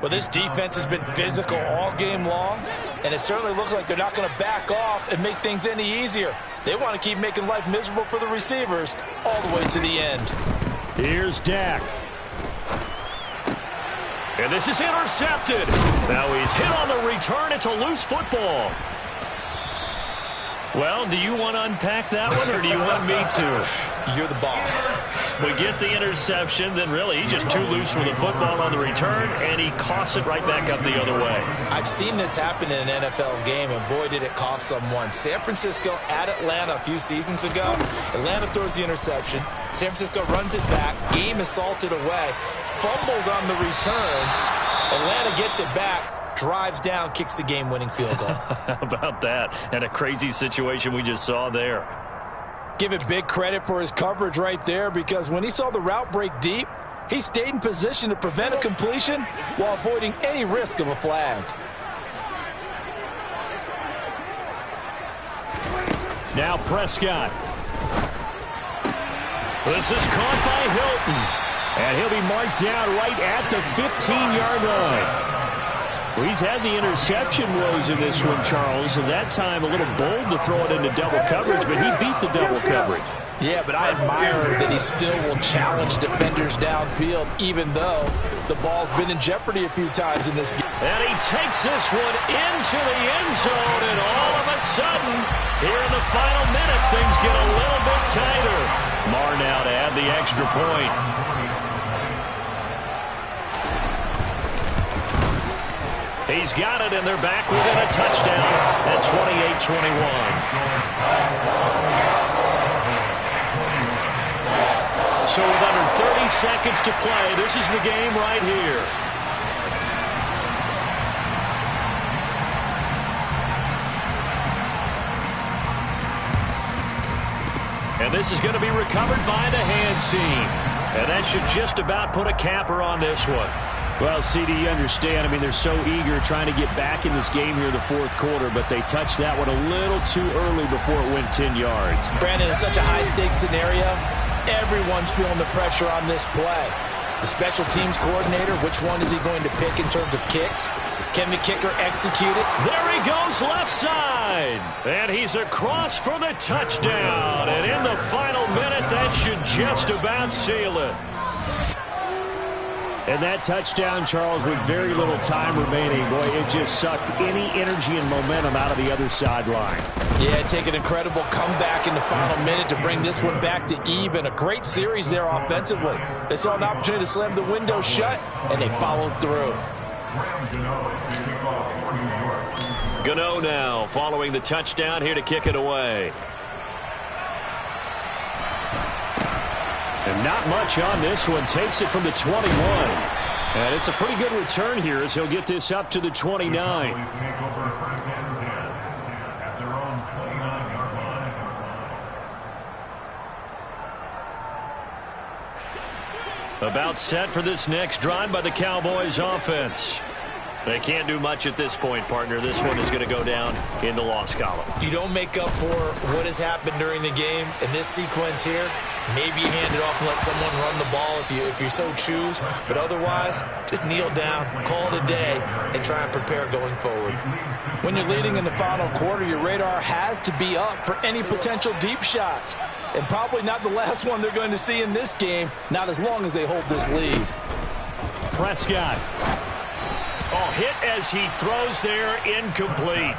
Well, this defense has been physical all game long, and it certainly looks like they're not going to back off and make things any easier. They want to keep making life miserable for the receivers all the way to the end. Here's Dak. And this is intercepted. Now he's hit on the return. It's a loose football. Well, do you want to unpack that one, or do you want me to? You're the boss. We get the interception, then really he's just too loose with the football on the return, and he coughs it right back up the other way. I've seen this happen in an NFL game, and boy, did it cost someone. San Francisco at Atlanta a few seasons ago. Atlanta throws the interception. San Francisco runs it back. Game assaulted away. Fumbles on the return. Atlanta gets it back. Drives down, kicks the game-winning field goal. How about that? And a crazy situation we just saw there. Give it big credit for his coverage right there, because when he saw the route break deep, he stayed in position to prevent a completion while avoiding any risk of a flag. Now Prescott. This is caught by Hilton. And he'll be marked down right at the 15-yard line. Well, he's had the interception woes in this one, Charles, and that time a little bold to throw it into double coverage, but he beat the double coverage. Yeah, but I admire that he still will challenge defenders downfield, even though the ball's been in jeopardy a few times in this game. And he takes this one into the end zone, and all of a sudden, here in the final minute, things get a little bit tighter. Marr now to add the extra point. He's got it, and they're back within a touchdown at 28-21. So with under 30 seconds to play, this is the game right here. And this is going to be recovered by the hands team. And that should just about put a capper on this one. Well, CD, you understand. I mean, they're so eager trying to get back in this game here in the fourth quarter, but they touched that one a little too early before it went 10 yards. Brandon, in such a high-stakes scenario, everyone's feeling the pressure on this play. The special teams coordinator, which one is he going to pick in terms of kicks? Can the kicker execute it? There he goes left side. And he's across for the touchdown. And in the final minute, that should just about seal it. And that touchdown, Charles, with very little time remaining, boy, it just sucked any energy and momentum out of the other sideline. Yeah, take an incredible comeback in the final minute to bring this one back to even. A great series there offensively. They saw an opportunity to slam the window shut, and they followed through. Gano now following the touchdown here to kick it away. And not much on this one. Takes it from the 21. And it's a pretty good return here as he'll get this up to the 29. About set for this next drive by the Cowboys offense. They can't do much at this point, partner. This one is going to go down in the loss column. You don't make up for what has happened during the game in this sequence here. Maybe you hand it off and let someone run the ball if you so choose. But otherwise, just kneel down, call it a day, and try and prepare going forward. When you're leading in the final quarter, your radar has to be up for any potential deep shots. And probably not the last one they're going to see in this game, not as long as they hold this lead. Prescott. Oh, hit as he throws there, incomplete.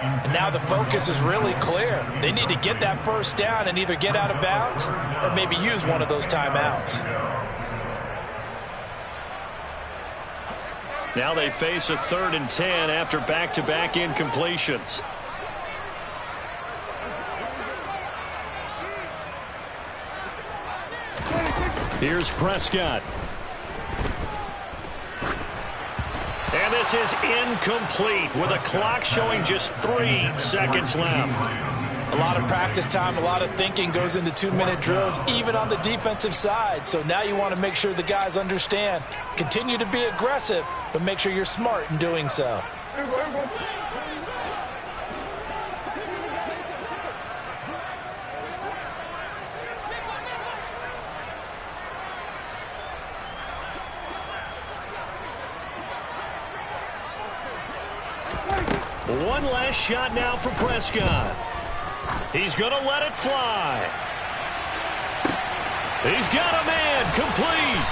And now the focus is really clear. They need to get that first down and either get out of bounds or maybe use one of those timeouts. Now they face a 3rd and 10 after back-to-back incompletions. Here's Prescott. And this is incomplete with a clock showing just 3 seconds left. A lot of practice time, a lot of thinking goes into 2-minute drills, even on the defensive side. So now you want to make sure the guys understand. Continue to be aggressive, but make sure you're smart in doing so. One last shot now for Prescott. He's going to let it fly. He's got a man, complete.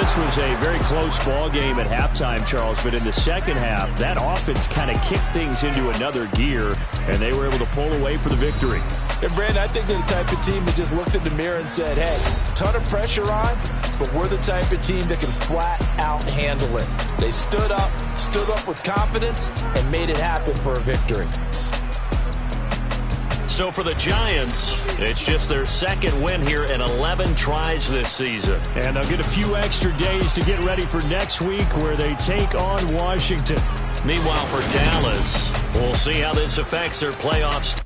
this was a very close ball game at halftime, Charles, but in the second half, that offense kind of kicked things into another gear, and they were able to pull away for the victory. And, Brandon, I think they're the type of team that just looked in the mirror and said, hey, ton of pressure on, but we're the type of team that can flat out handle it. They stood up with confidence, and made it happen for a victory. So for the Giants, it's just their second win here in 11 tries this season. And they'll get a few extra days to get ready for next week where they take on Washington. Meanwhile, for Dallas, we'll see how this affects their playoffs.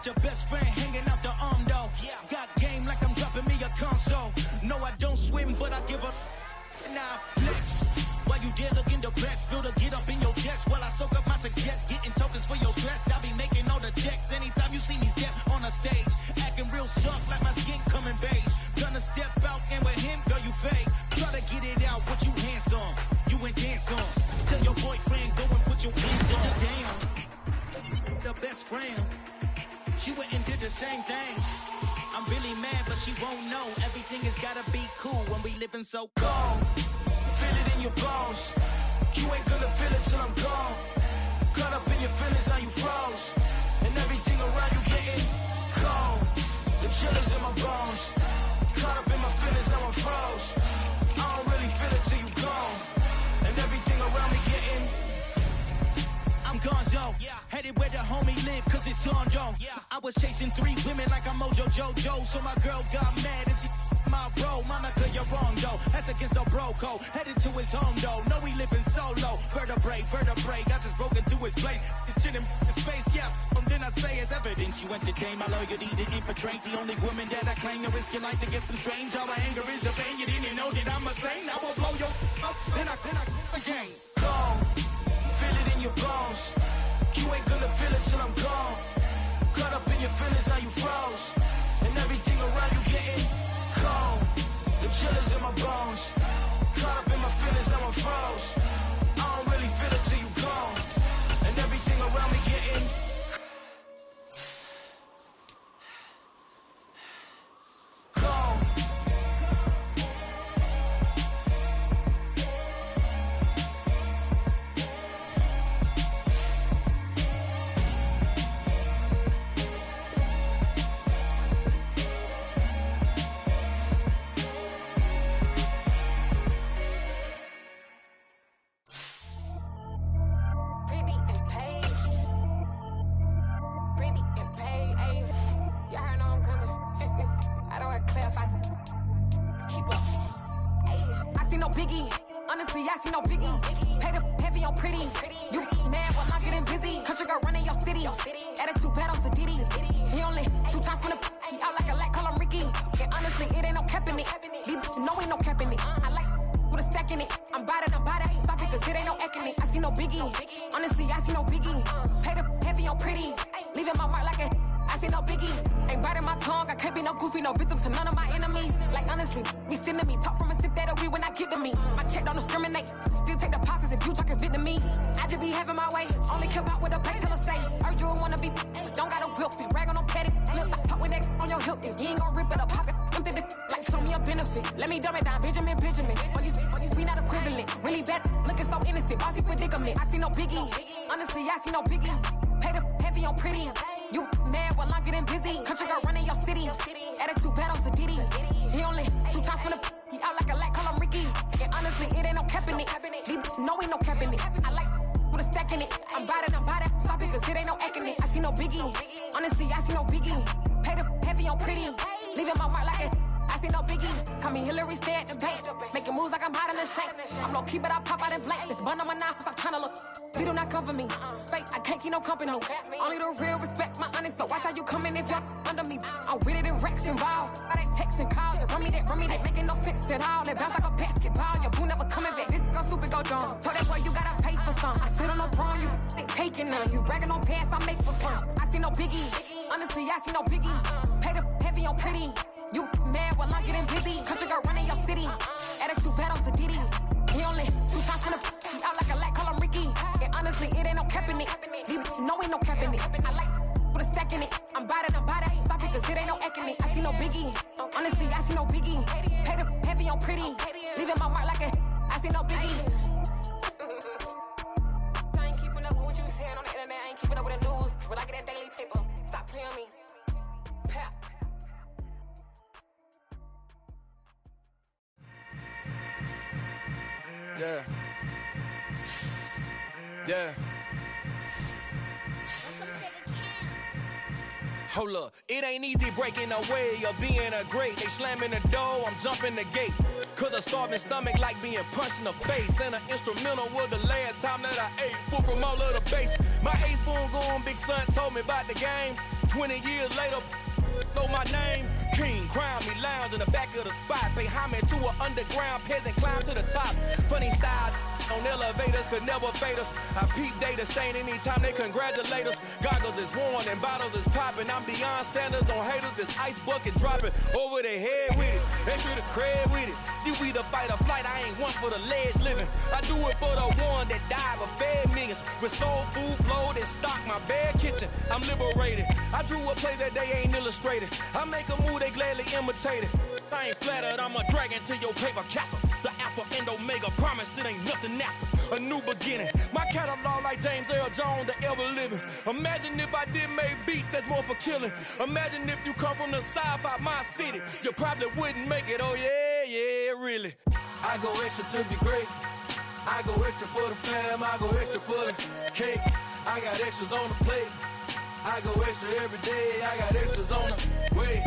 Your best friend hanging out the arm though. Got game like I'm dropping me a console. No, I don't swim, but I give a now flex. While you there looking depressed, feel the get up in your chest while I soak up my success, getting tokens for your stress. I'll be making all the checks anytime you see me step on a stage, acting real soft like my skin coming beige. Gonna step out and with him, girl, you fake. Try to get it out, what you handsome, you ain't dance on. Tell your boyfriend go and put your hands on. Damn, the best friend. She went and did the same thing. I'm really mad, but she won't know. Everything has gotta be cool when we living so cold. Feel it in your bones. You ain't gonna feel it till I'm gone. Caught up in your feelings, now you froze. And everything around you getting cold. The chillers in my bones. Caught up in my feelings, now I'm froze. I don't really feel it till you gone. And everything around me getting I'm gonzo, headed where the homie live, cause it's on though. I was chasing 3 women like I'm Mojo Jojo, so my girl got mad and she my bro. Monica, you're wrong though, that's against a bro code. Headed to his home though, know we living solo. Vertebrae, got just broken to his place. It's shit in space, from then I say it's evidence. You entertain my loyalty to infiltrate. The only woman that I claim to risk your life to get some strange. All my anger is a pain, you didn't know that I'm a saint. Now I'll blow your up, then I again. Go. Feel it in your bones. You ain't gonna feel it till I'm gone. Caught up in your feelings, now you froze. And everything around you getting cold. The chillers in my bones. Caught up in my feelings, now I'm froze. I don't really feel it till you gone. And everything around me getting cold. Only the real respect my honest, so watch how you coming if you're under me. I'm with it in Rex involved. All they texting calls, run me that, ain't making no sense at all. It bounce like a basketball, your boo never coming back. This go stupid, go dumb. Told that boy you gotta pay for some. I sit on no throne, you ain't taking none. You bragging on past, I make for fun. I see no biggie. Honestly, I see no biggie. Pay the heavy on pretty. You mad while I'm getting busy. Country girl running your city. Attitude bad on Sadidi. He only 2 times in the he out like a lack, call him Ricky. And honestly, it ain't no cap in it. These no ain't no cap in it. I like with a stack in it. I'm about it. Stop it, cause it ain't no acting it. I see no biggie. Honestly, I see no biggie. Pay the heavy on pretty. Leaving my mark like a I see no biggie. I ain't keeping up with what you saying on the internet. I ain't keeping up with the news. But I get that daily paper. Stop playing me. Pap. Yeah. Yeah. Hold up, it ain't easy breaking away or being a great. They slamming the door, I'm jumping the gate. Cause a starving stomach like being punched in the face. And an instrumental was the last time that I ate. Food from all of the bass. My ace spoon going, big son told me about the game. 20 years later, know my name. King, crown me, lounge in the back of the spot. Pay homage to an underground peasant, climb to the top. Funny style on elevators could never fade us. I peep data stain anytime they congratulate us. Goggles is worn and bottles is popping. I'm Deion Sanders on haters, this ice bucket dropping over their head with it. Extra the cred with it. You either fight or flight, I ain't one for the ledge living. I do it for the one that died but fed millions. With soul food flowed and stocked my bad kitchen. I'm liberated. I drew a play that they ain't illustrated. I make a move, they gladly imitate it. I ain't flattered, I'm a dragon to your paper castle. The Alpha and Omega, promise it ain't nothing after. A new beginning. My catalog like James Earl Jones, the ever living. Imagine if I did make beats that's more for killing. Imagine if you come from the sci-fi, my city. You probably wouldn't make it, oh yeah, really. I go extra to be great. I go extra for the fam, I go extra for the cake. I got extras on the plate. I go extra every day, I got extras on the way.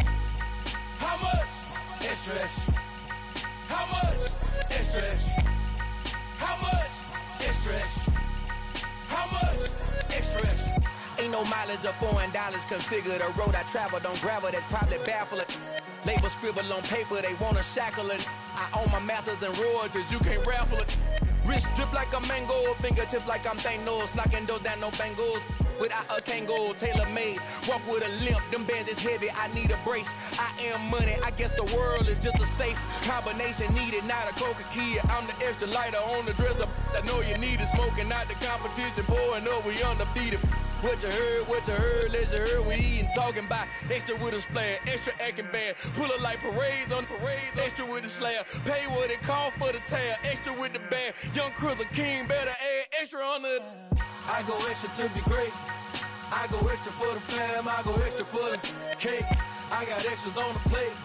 How much? Extra, extra. How much? Extra, extra. How much? Extra, extra. How much? Extra, extra. Ain't no mileage of $4 configure the road I travel. Don't gravel, that probably baffle it. Label scribble on paper, they wanna shackle it. I own my masters and royalties, you can't raffle it. Wrist drip like a mango, fingertip like I'm Thanos. Knocking doors down, no bangles. Without a Kango, tailor-made. Walk with a limp, them bands is heavy, I need a brace. I am money, I guess the world is just a safe combination needed, not a coca key. I'm the extra lighter on the dresser. I know you need it, smoking out the competition, pouring up, we undefeated. What you heard, let's hear we eating, talking about extra with a splash, extra acting bad, pull it like parades on parades, extra with the slab, pay what it cost for the tab, extra with the bag, young Cruiser King, better add extra on the. I go extra to be great, I go extra for the fam, I go extra for the cake, I got extras on the plate,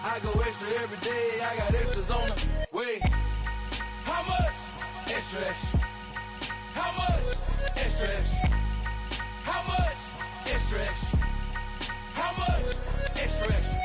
I go extra every day, I got extras on the way. How much? Extra, extra. How much? Extra, extra. How much? Extra, extra. How much? Extra, extra.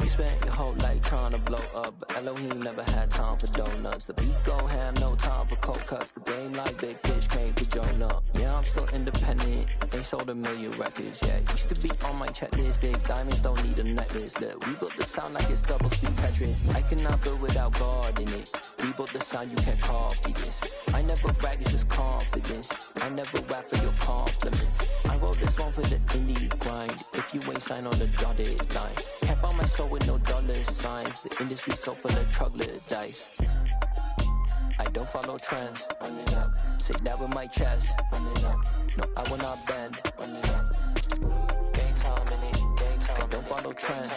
You spent your whole life trying to blow up, but Elohim never had time for donuts. The beat go ham, no time for cold cuts. The game like Big Pitch came to join up. Yeah, I'm still independent, ain't sold 1 million records yet. Used to be on my checklist, big diamonds don't need a necklace. Look, we built the sound like it's double speed Tetris. I cannot build without God in it. We built the sound, you can't copy this. I never brag, it's just confidence. I never rap for your compliments. I wrote this one for the indie grind. If you ain't signed on the dotted line, can't buy my soul with no dollar signs. The industry so full of troglodytes. I don't follow trends. Run it up. Say that with my chest. Run it up. No, I will not bend. Run it up. Gang time in it. Gang time. I don't follow trends.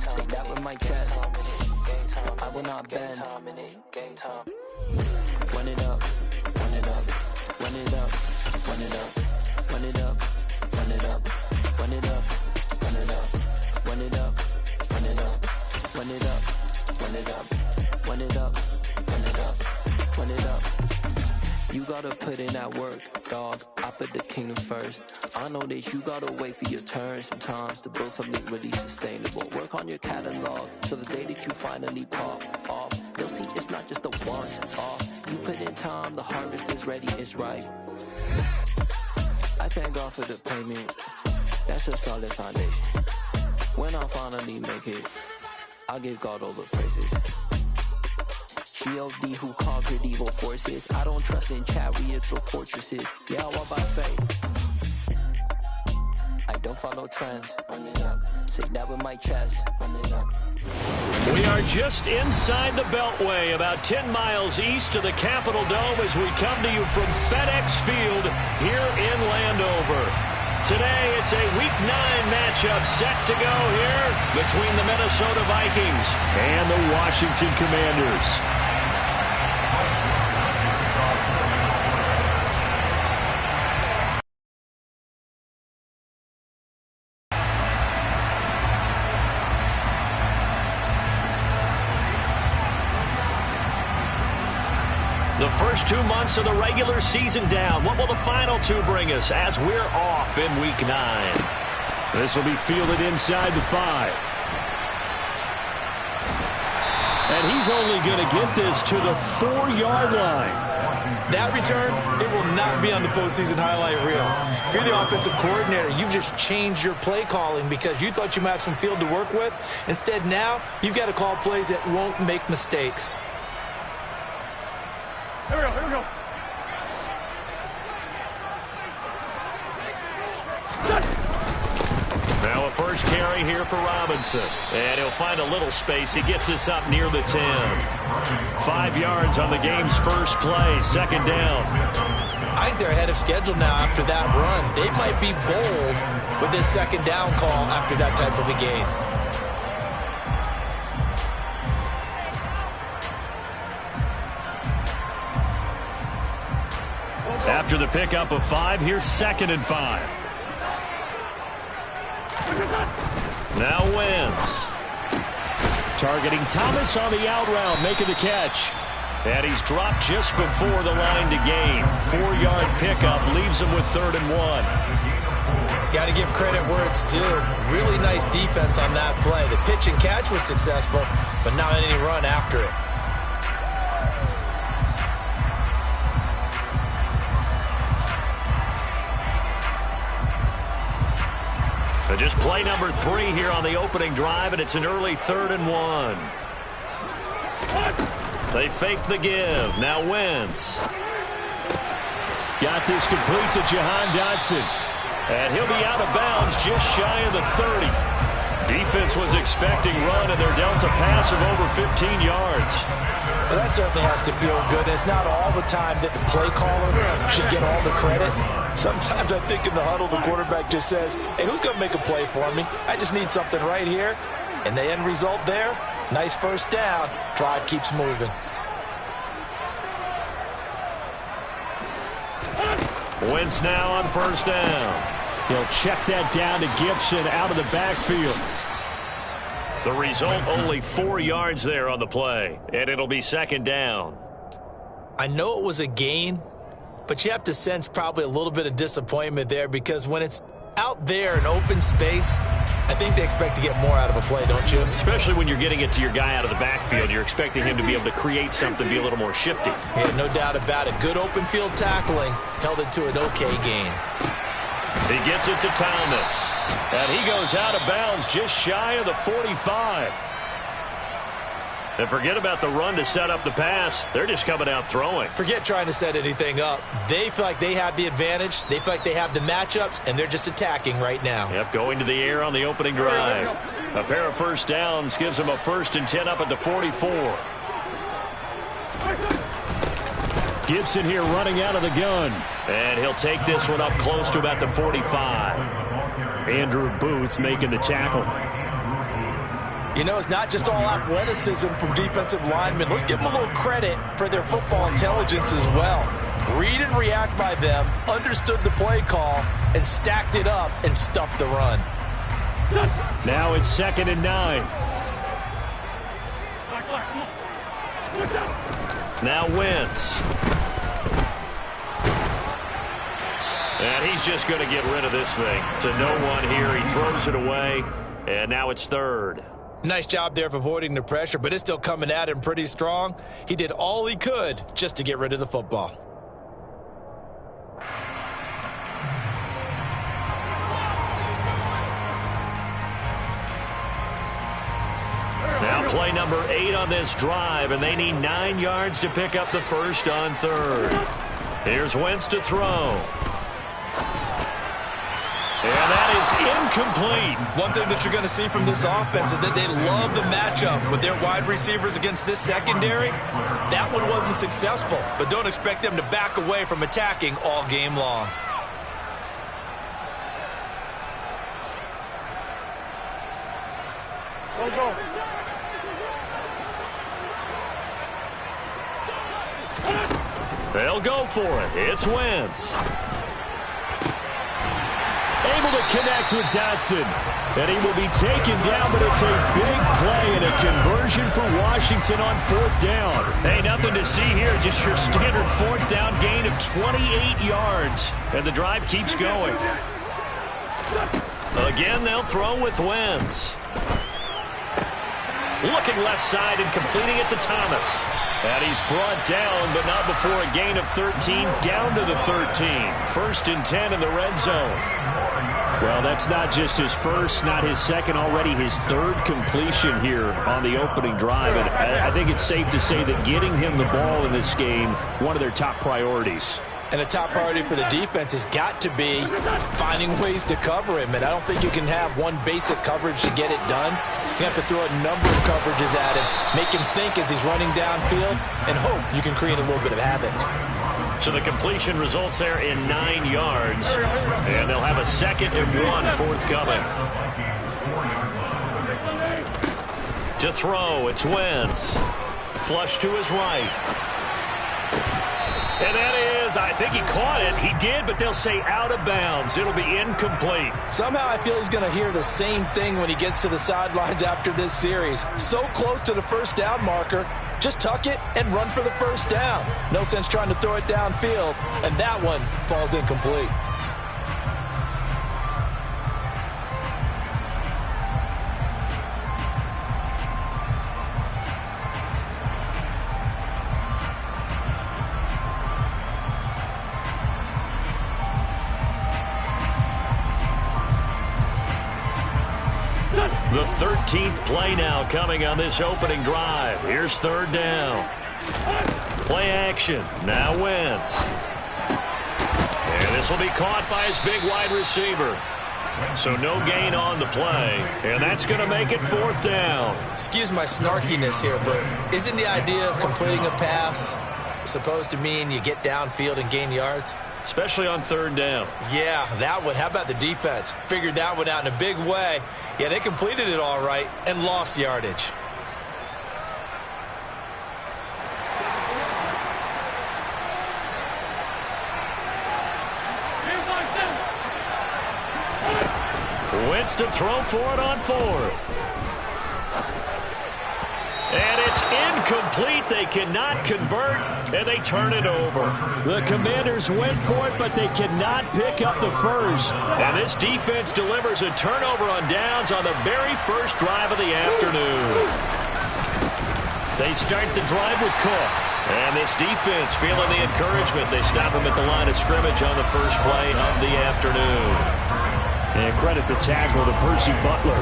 Say that with my chest. No, I will not bend. Gang time. Run it up. Run it up. Run it up. Run it up. Run it up. Run it up. Run it up. Run it up. Run it up. Run it up. Run it up. Run it up. Run it up. Run it up. Run it up. You gotta put in that work, dog. I put the kingdom first. I know that you gotta wait for your turn sometimes to build something really sustainable. Work on your catalog so the day that you finally pop off, you'll see it's not just a once off. You put in time, the harvest is ready, it's ripe. I thank God for the payment. That's a solid foundation. When I finally make it, I give God all the praises. G.O.D. who conquered evil forces. I don't trust in chariots or fortresses. Yeah, I walk by faith. I don't follow trends. Run it up. Say that with my chest. Run it up. We are just inside the Beltway, about 10 miles east of the Capitol Dome as we come to you from FedEx Field here in Landover. Today, it's a Week 9 matchup set to go here between the Minnesota Vikings and the Washington Commanders. The first 2 months of the regular season down. What will the final 2 bring us as we're off in Week 9? This will be fielded inside the 5. And he's only going to get this to the 4-yard line. That return, it will not be on the postseason highlight reel. If you're the offensive coordinator, you've just changed your play calling because you thought you might have some field to work with. Instead, now you've got to call plays that won't make mistakes. Here we go. Now a first carry here for Robinson. And he'll find a little space. He gets us up near the 10. 5 yards on the game's first play. Second down. I think they're ahead of schedule now after that run. They might be bold with this second down call after that type of a gain. After the pickup of 5, here's 2nd and 5. Now Wentz. Targeting Thomas on the out route, making the catch. And he's dropped just before the line to gain. 4-yard pickup leaves him with 3rd and 1. Got to give credit where it's due. Really nice defense on that play. The pitch and catch was successful, but not any run after it. Just play number 3 here on the opening drive, and it's an early 3rd and 1. They fake the give. Now Wentz. Got this complete to Jahan Dotson. And he'll be out of bounds just shy of the 30. Defense was expecting run, and they're dealt a pass of over 15 yards. Well, that certainly has to feel good. It's not all the time that the play caller should get all the credit. Sometimes I think in the huddle, the quarterback just says, hey, who's going to make a play for me? I just need something right here. And the end result there, nice first down. Drive keeps moving. Wentz now on first down. He'll check that down to Gibson out of the backfield. The result, only 4 yards there on the play, and it'll be 2nd down. I know it was a gain, but you have to sense probably a little bit of disappointment there because when it's out there in open space, I think they expect to get more out of a play, don't you? Especially when you're getting it to your guy out of the backfield. You're expecting him to be able to create something, be a little more shifty. Yeah, no doubt about it. Good open field tackling, held it to an okay gain. He gets it to Thomas. And he goes out of bounds just shy of the 45. And forget about the run to set up the pass. They're just coming out throwing. Forget trying to set anything up. They feel like they have the advantage. They feel like they have the matchups, and they're just attacking right now. Yep, going to the air on the opening drive. A pair of first downs gives them a 1st and 10 up at the 44. Gibson here running out of the gun. And he'll take this one up close to about the 45. Andrew Booth making the tackle. You know, it's not just all athleticism from defensive linemen. Let's give them a little credit for their football intelligence as well. Read and react by them, understood the play call, and stacked it up and stuffed the run. Now it's 2nd and 9. Now Wentz. And he's just going to get rid of this thing. To no one here. He throws it away. And now it's 3rd. Nice job there of avoiding the pressure, but it's still coming at him pretty strong. He did all he could just to get rid of the football. Play number 8 on this drive, and they need 9 yards to pick up the first on third. Here's Wentz to throw. And that is incomplete. One thing that you're going to see from this offense is that they love the matchup with their wide receivers against this secondary. That one wasn't successful, but don't expect them to back away from attacking all game long. Go. They'll go for it. It's Wentz. Able to connect with Dotson. And he will be taken down, but it's a big play and a conversion for Washington on 4th down. Hey, nothing to see here, just your standard 4th down gain of 28 yards. And the drive keeps going. Again, they'll throw with Wentz. Looking left side and completing it to Thomas. And he's brought down, but not before a gain of 13, down to the 13. 1st and 10 in the red zone. Well, that's not just his first, not his second, already his 3rd completion here on the opening drive. And I think it's safe to say that getting him the ball in this game, one of their top priorities. And a top priority for the defense has got to be finding ways to cover him. And I don't think you can have one basic coverage to get it done. You have to throw a number of coverages at him, make him think as he's running downfield, and hope you can create a little bit of havoc. So the completion results there in 9 yards. And they'll have a 2nd and 1 forthcoming. To throw, it's Wentz. Flush to his right. And that is, I think he caught it. He did, but they'll say out of bounds. It'll be incomplete. Somehow I feel he's going to hear the same thing when he gets to the sidelines after this series. So close to the 1st down marker. Just tuck it and run for the 1st down. No sense trying to throw it downfield. And that one falls incomplete. The 13th play now coming on this opening drive. Here's 3rd down. Play action. Now Wentz. And this will be caught by his big wide receiver. So no gain on the play. And that's going to make it 4th down. Excuse my snarkiness here, but isn't the idea of completing a pass supposed to mean you get downfield and gain yards? Especially on 3rd down. Yeah, that one. How about the defense? Figured that one out in a big way. Yeah, they completed it all right and lost yardage. Wentz to throw for it on 4th. And it's incomplete. They cannot convert, and they turn it over. The Commanders went for it, but they cannot pick up the first. And this defense delivers a turnover on downs on the very first drive of the afternoon. They start the drive with Cook. And this defense feeling the encouragement. They stop him at the line of scrimmage on the first play of the afternoon. And credit the tackle to Percy Butler.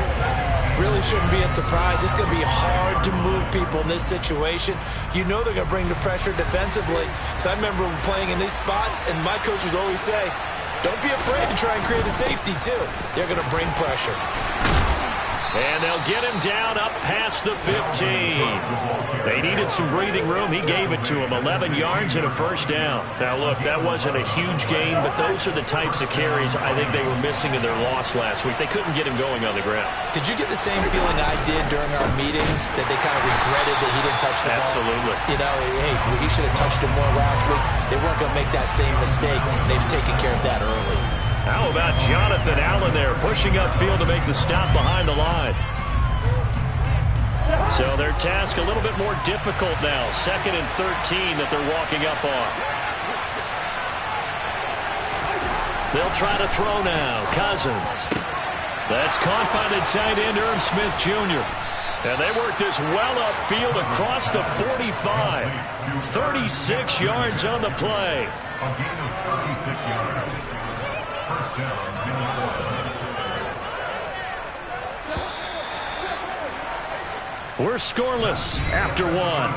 Really shouldn't be a surprise. It's going to be hard to move people in this situation. You know they're going to bring the pressure defensively. So I remember playing in these spots, and my coaches always say, don't be afraid to try and create a safety, too. They're going to bring pressure. And they'll get him down up past the 15. They needed some breathing room. He gave it to him. 11 yards and a first down. Now, look, that wasn't a huge gain, but those are the types of carries I think they were missing in their loss last week. They couldn't get him going on the ground. Did you get the same feeling I did during our meetings, that they kind of regretted that he didn't touch the ball? Absolutely. You know, hey, he should have touched it more last week. They weren't going to make that same mistake. They've taken care of that early. How about Jonathan Allen there pushing upfield to make the stop behind the line? So their task a little bit more difficult now. 2nd and 13 that they're walking up on. They'll try to throw now. Cousins. That's caught by the tight end, Irv Smith Jr. And they work this well upfield across the 45. 36 yards on the play. A gain of 36 yards. First down, Minnesota. We're scoreless after one.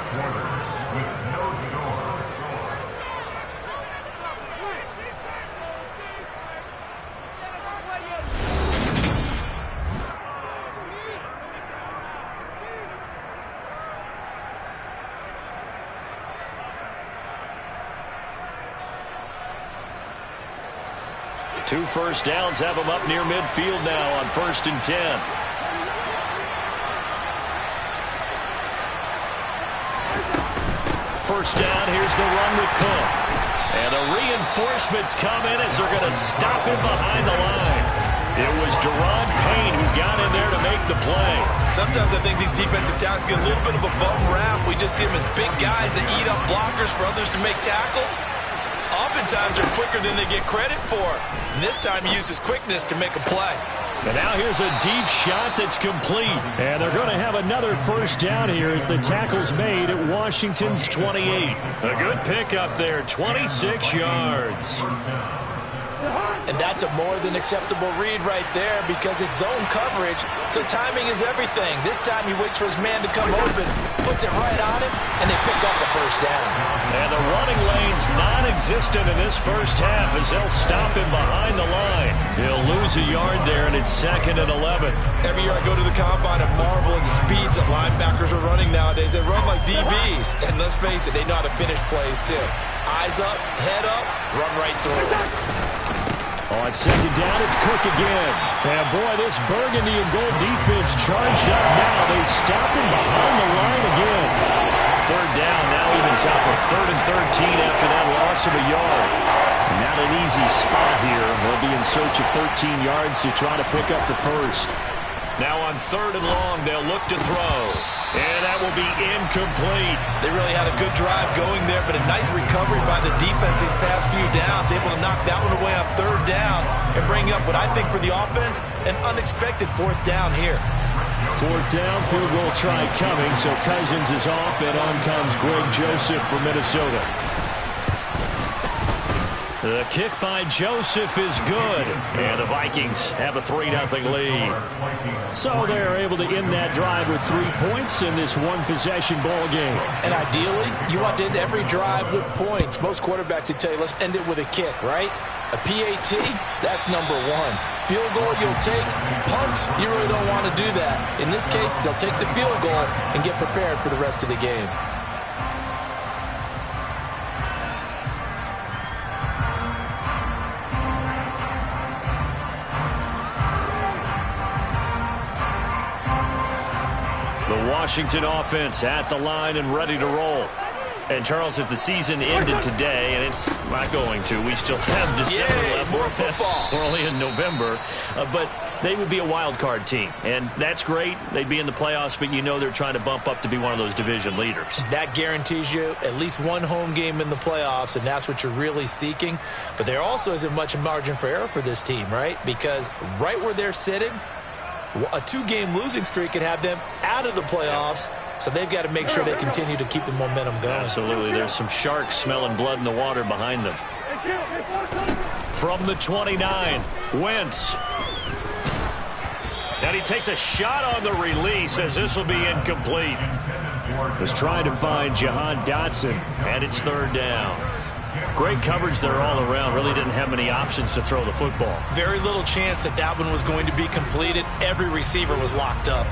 Two first downs have them up near midfield now on 1st and 10. First down, here's the run with Cook. And the reinforcements come in as they're going to stop him behind the line. It was Deron Payne who got in there to make the play. Sometimes I think these defensive tackles get a little bit of a bum rap. We just see them as big guys that eat up blockers for others to make tackles. Oftentimes they're quicker than they get credit for. And this time he uses quickness to make a play. And now here's a deep shot that's complete. And they're going to have another first down here as the tackle's made at Washington's 28. A good pickup there, 26 yards. And that's a more than acceptable read right there because it's zone coverage, so timing is everything. This time he waits for his man to come open, puts it right on him, and they pick up a first down. And the running lane's non-existent in this first half as they'll stop him behind the line. He'll lose a yard there, and it's 2nd and 11. Every year I go to the combine and marvel at the speeds that linebackers are running nowadays. They run like DBs, and let's face it, they know how to finish plays too. Eyes up, head up, run right through. On 2nd down, it's Cook again. And boy, this burgundy and gold defense charged up now. They stop him behind the line again. 3rd down, now even tougher. 3rd and 13 after that loss of a yard. Not an easy spot here. They'll be in search of 13 yards to try to pick up the first. Now on 3rd and long, they'll look to throw. And that will be incomplete. They really had a good drive going there, but a nice recovery by the defense these past few downs, able to knock that one away on 3rd down and bring up what I think for the offense, an unexpected 4th down here. 4th down, field goal try coming, so Cousins is off, and on comes Greg Joseph from Minnesota. The kick by Joseph is good, and the Vikings have a 3-0 lead. So they're able to end that drive with 3 points in this one-possession ball game. And ideally, you want to end every drive with points. Most quarterbacks would tell you, let's end it with a kick, right? A PAT, that's number 1. Field goal you'll take. Punts, you really don't want to do that. In this case, they'll take the field goal and get prepared for the rest of the game. The Washington offense at the line and ready to roll. And, Charles, if the season ended today, and it's not going to, we still have December left. More football. We're only in November. But they would be a wild card team. And that's great. They'd be in the playoffs, but you know they're trying to bump up to be one of those division leaders. That guarantees you at least one home game in the playoffs, and that's what you're really seeking. But there also isn't much margin for error for this team, right? Because right where they're sitting, a 2-game losing streak could have them out of the playoffs, so they've got to make sure they continue to keep the momentum going. Absolutely. There's some sharks smelling blood in the water behind them. From the 29, Wentz. And he takes a shot on the release as this will be incomplete. Was trying to find Jahan Dotson, and it's 3rd down. Great coverage there all around. Really didn't have many options to throw the football. Very little chance that that one was going to be completed. Every receiver was locked up.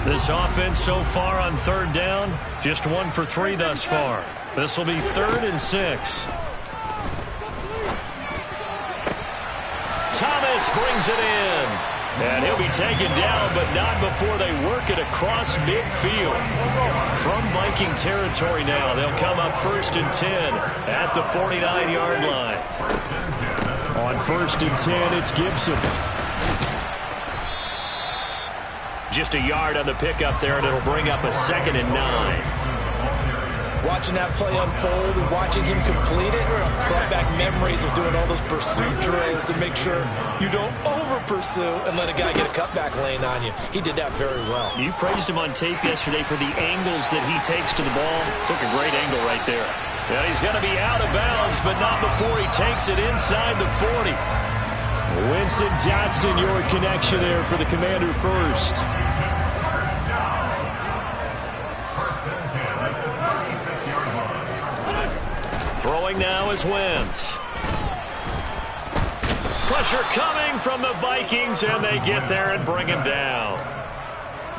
This offense so far on 3rd down, just 1 for 3 thus far. This will be 3rd and 6. Thomas brings it in. And he'll be taken down, but not before they work it across midfield. From Viking territory now, they'll come up 1st and 10 at the 49-yard line. On 1st and 10, it's Gibson. Just a yard on the pickup there, and it'll bring up a 2nd and 9. Watching that play unfold and watching him complete it brought back memories of doing all those pursuit drills to make sure you don't over-pursue and let a guy get a cutback lane on you. He did that very well. You praised him on tape yesterday for the angles that he takes to the ball. Took a great angle right there. Yeah, he's going to be out of bounds, but not before he takes it inside the 40. Winston Dotson, your connection there for the Commander first. Throwing now is Wentz. Pressure coming from the Vikings, and they get there and bring him down.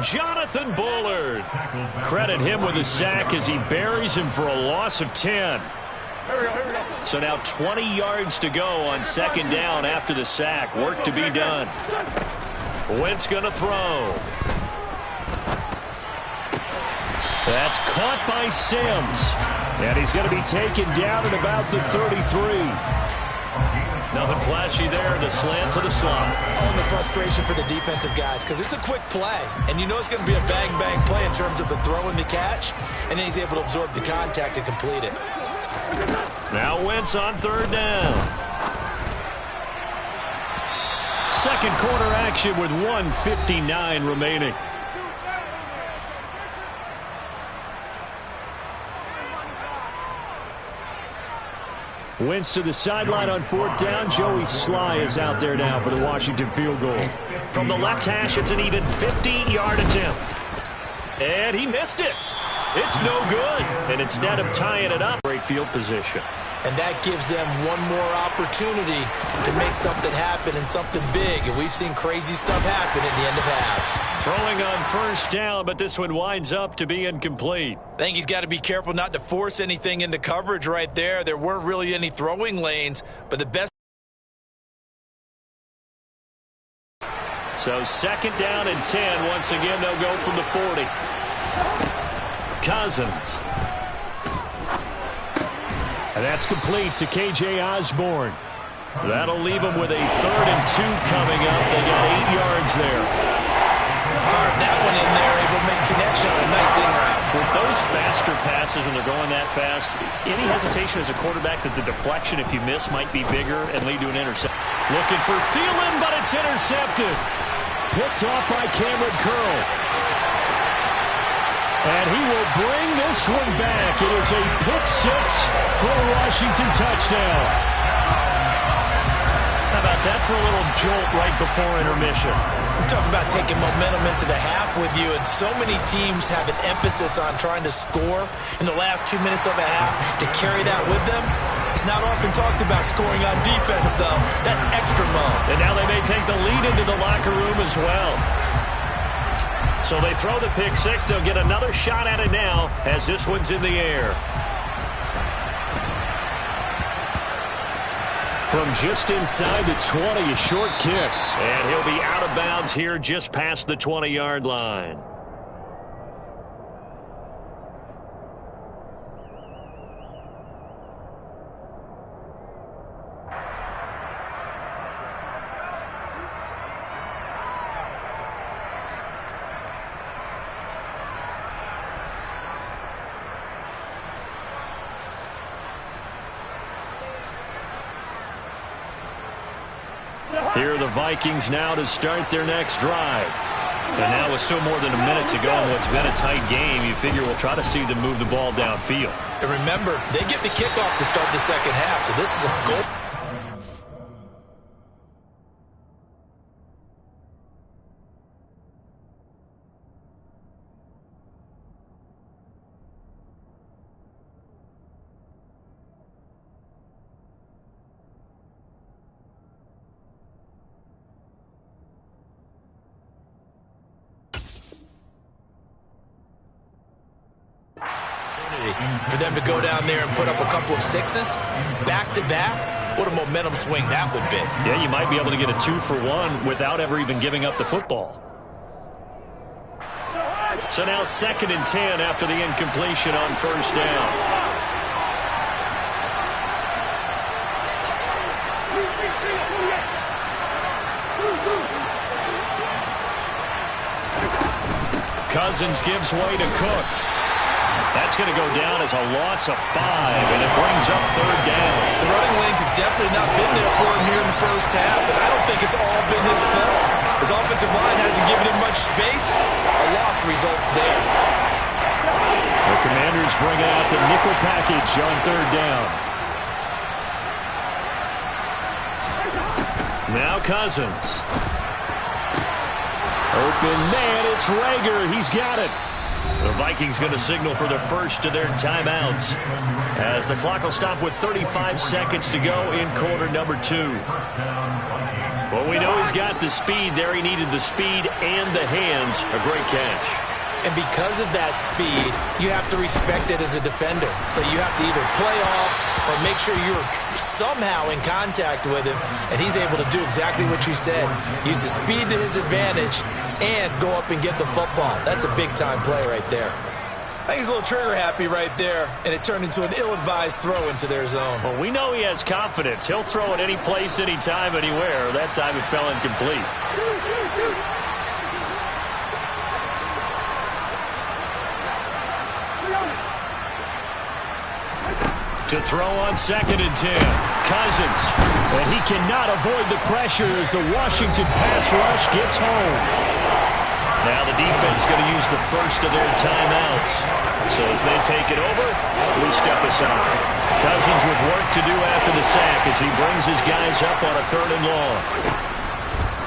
Jonathan Bullard. Credit him with a sack as he buries him for a loss of 10. So now 20 yards to go on second down after the sack. Work to be done. Wentz going to throw. That's caught by Sims. And he's going to be taken down at about the 33. Nothing flashy there. The slant to the slot. Oh, the frustration for the defensive guys because it's a quick play. And you know it's going to be a bang-bang play in terms of the throw and the catch. And then he's able to absorb the contact and complete it. Now Wentz on third down. Second quarter action with 1:59 remaining. Wentz to the sideline on fourth down. Joey Sly is out there now for the Washington field goal. From the left hash, it's an even 50-yard attempt. And he missed it. It's no good. And instead of tying it up, great field position. And that gives them one more opportunity to make something happen and something big. And we've seen crazy stuff happen at the end of halves. Throwing on first down, but this one winds up to be incomplete. I think he's got to be careful not to force anything into coverage right there. There weren't really any throwing lanes, but the best. So second down and 10. Once again, they'll go from the 40. Cousins. And that's complete to K.J. Osborne. That'll leave them with a 3rd and 2 coming up. They got 8 yards there. Fired that one in there, able to make connection on a nice in route. With those faster passes and they're going that fast, any hesitation as a quarterback that the deflection, if you miss, might be bigger and lead to an interception. Looking for Thielen, but it's intercepted. Picked off by Cameron Curl. And he will bring this one back. It is a pick 6 for a Washington touchdown. How about that for a little jolt right before intermission? We're talking about taking momentum into the half with you, and so many teams have an emphasis on trying to score in the last 2 minutes of a half. To carry that with them, it's not often talked about scoring on defense, though. That's extra mode. And now they may take the lead into the locker room as well. So they throw the pick 6. They'll get another shot at it now as this one's in the air. From just inside the 20, a short kick. And he'll be out of bounds here just past the 20-yard line. Here are the Vikings now to start their next drive. And now with still more than a minute to go in what's been a tight game, you figure we'll try to see them move the ball downfield. And remember, they get the kickoff to start the second half, so this is a goal. For them to go down there and put up a couple of 6s back-to-back, what a momentum swing that would be. Yeah, you might be able to get a 2-for-1 without ever even giving up the football. So now 2nd and 10 after the incompletion on first down. Cousins gives way to Cook. That's going to go down as a loss of 5, and it brings up 3rd down. The running lanes have definitely not been there for him here in the first half, and I don't think it's all been his fault. His offensive line hasn't given him much space. A loss results there. The Commanders bring out the nickel package on 3rd down. Now Cousins. Open man, it's Rager. He's got it. The Vikings going to signal for the first of their timeouts as the clock will stop with 35 seconds to go in quarter number 2. Well, we know he's got the speed there. He needed the speed and the hands. A great catch. And because of that speed, you have to respect it as a defender. So you have to either play off or make sure you're somehow in contact with him, and he's able to do exactly what you said. Use the speed to his advantage and go up and get the football. That's a big-time play right there. I think he's a little trigger-happy right there, and it turned into an ill-advised throw into their zone. Well, we know he has confidence. He'll throw it any place, anytime, anywhere. That time it fell incomplete. To throw on 2nd and 10. Cousins. And he cannot avoid the pressure as the Washington pass rush gets home. Now the defense going to use the first of their timeouts. So as they take it over, we step aside. Cousins with work to do after the sack as he brings his guys up on a 3rd and long.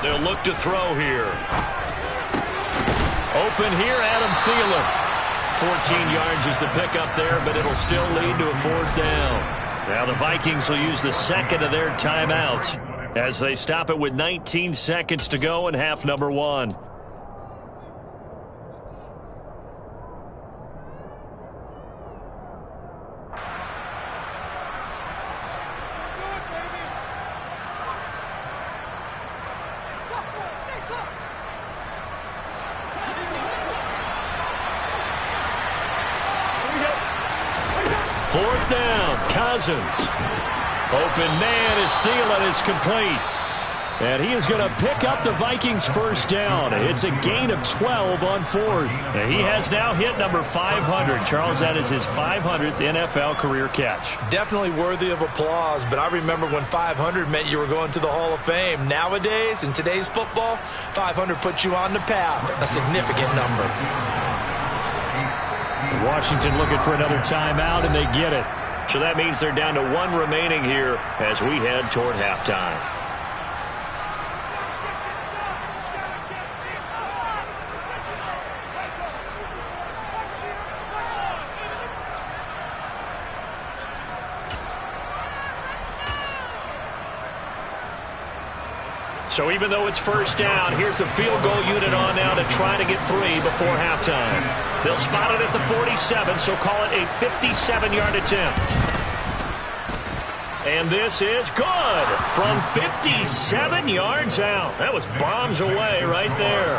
They'll look to throw here. Open here, Adam Thielen. 14 yards is the pickup there, but it'll still lead to a 4th down. Now the Vikings will use the second of their timeouts as they stop it with 19 seconds to go in half number 1. Cousins. Open man is Thielen. It's complete. And he is going to pick up the Vikings' first down. It's a gain of 12 on 4th. And he has now hit number 500. Charles, that is his 500th NFL career catch. Definitely worthy of applause, but I remember when 500 meant you were going to the Hall of Fame. Nowadays, in today's football, 500 puts you on the path. A significant number. Washington looking for another timeout, and they get it. So that means they're down to 1 remaining here as we head toward halftime. So even though it's first down, here's the field goal unit on now to try to get 3 before halftime. They'll spot it at the 47, so call it a 57-yard attempt. And this is good from 57 yards out. That was bombs away right there.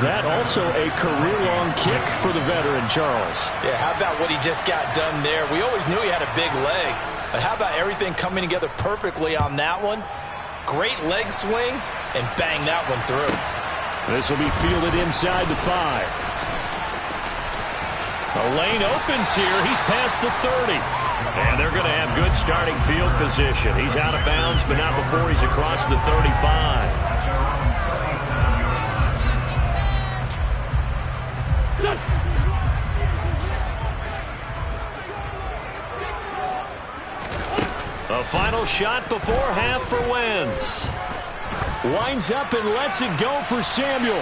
That also a career-long kick for the veteran, Charles. Yeah, how about what he just got done there? We always knew he had a big leg, but how about everything coming together perfectly on that one? Great leg swing, and bang that one through. This will be fielded inside the 5. A lane opens here. He's past the 30. And they're going to have good starting field position. He's out of bounds, but not before he's across the 35. A final shot before half for Wentz. Winds up and lets it go for Samuel.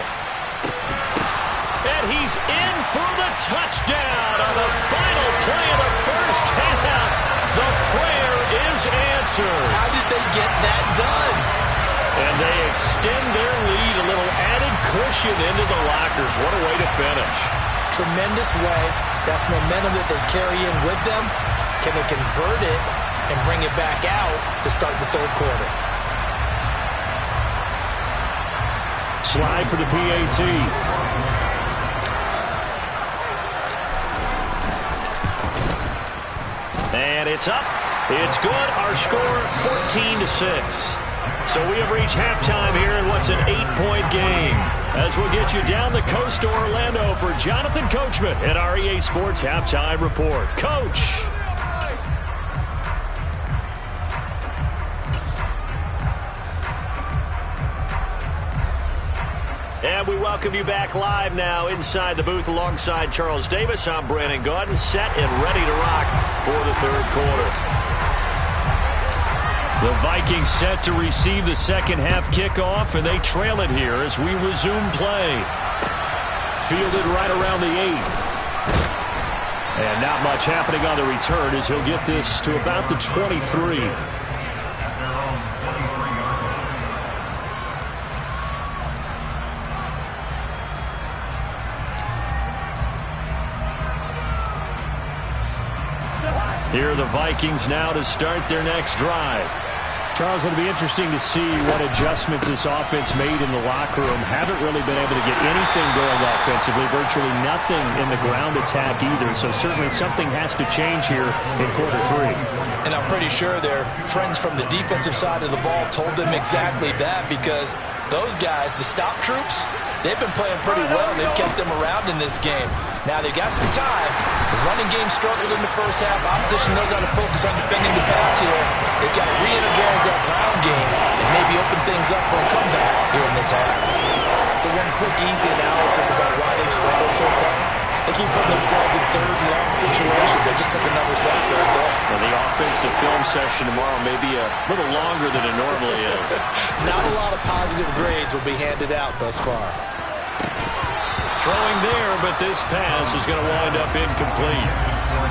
And he's in for the touchdown on the final play of the first half. The prayer is answered. How did they get that done? And they extend their lead, a little added cushion into the lockers. What a way to finish. Tremendous way. That's momentum that they carry in with them. Can they convert it and bring it back out to start the 3rd quarter? Slide for the PAT. And it's up. It's good. Our score, 14-6. So we have reached halftime here in what's an 8-point game. As we'll get you down the coast to Orlando for Jonathan Coachman at our EA Sports Halftime Report. Coach. And we welcome you back live now inside the booth alongside Charles Davis. I'm Brandon Gaudin, set and ready to rock for the 3rd quarter. The Vikings set to receive the second half kickoff, and they trail it here as we resume play. Fielded right around the 8. And not much happening on the return as he'll get this to about the 23. Here are the Vikings now to start their next drive. Charles, it'll be interesting to see what adjustments this offense made in the locker room. Haven't really been able to get anything going offensively, virtually nothing in the ground attack either. So certainly something has to change here in quarter 3. And I'm pretty sure their friends from the defensive side of the ball told them exactly that, because those guys, the stop troops, they've been playing pretty well. They've kept them around in this game. Now they've got some time. The running game struggled in the first half. Opposition knows how to focus on defending the pass here. They've got to re-energize that ground game and maybe open things up for a comeback here in this half. So one quick, easy analysis about why they've struggled so far. They keep putting themselves in third and long situations. They just took another sack right there. Well, the offensive film session tomorrow may be a little longer than it normally is. Not a lot of positive grades will be handed out thus far. Throwing there, but this pass is going to wind up incomplete.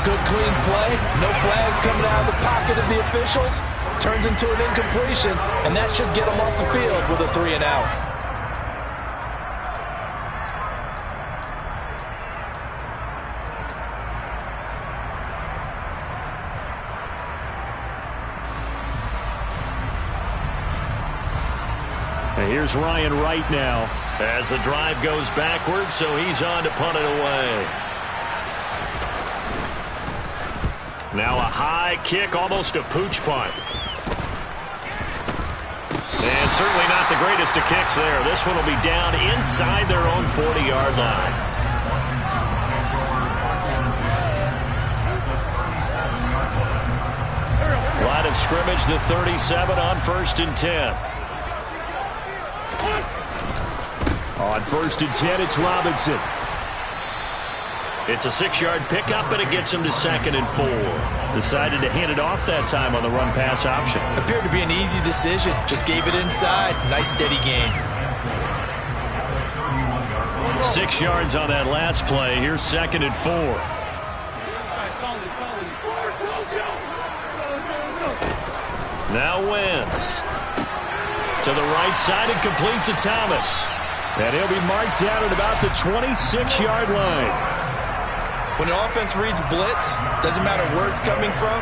Good, clean play. No flags coming out of the pocket of the officials. Turns into an incompletion, and that should get them off the field with a 3 and out. And here's Ryan Wright now as the drive goes backwards, so he's on to punt it away. Now a high kick, almost a pooch punt. And certainly not the greatest of kicks there. This one will be down inside their own 40-yard line. Line of scrimmage, the 37 on 1st and 10. On 1st and 10, it's Robinson. It's a 6-yard pickup, and it gets him to 2nd and 4. Decided to hand it off that time on the run-pass option. Appeared to be an easy decision. Just gave it inside. Nice, steady gain. 6 yards on that last play. Here's 2nd and 4. Now Wentz. To the right side and complete to Thomas. And he'll be marked down at about the 26-yard line. When an offense reads blitz, doesn't matter where it's coming from,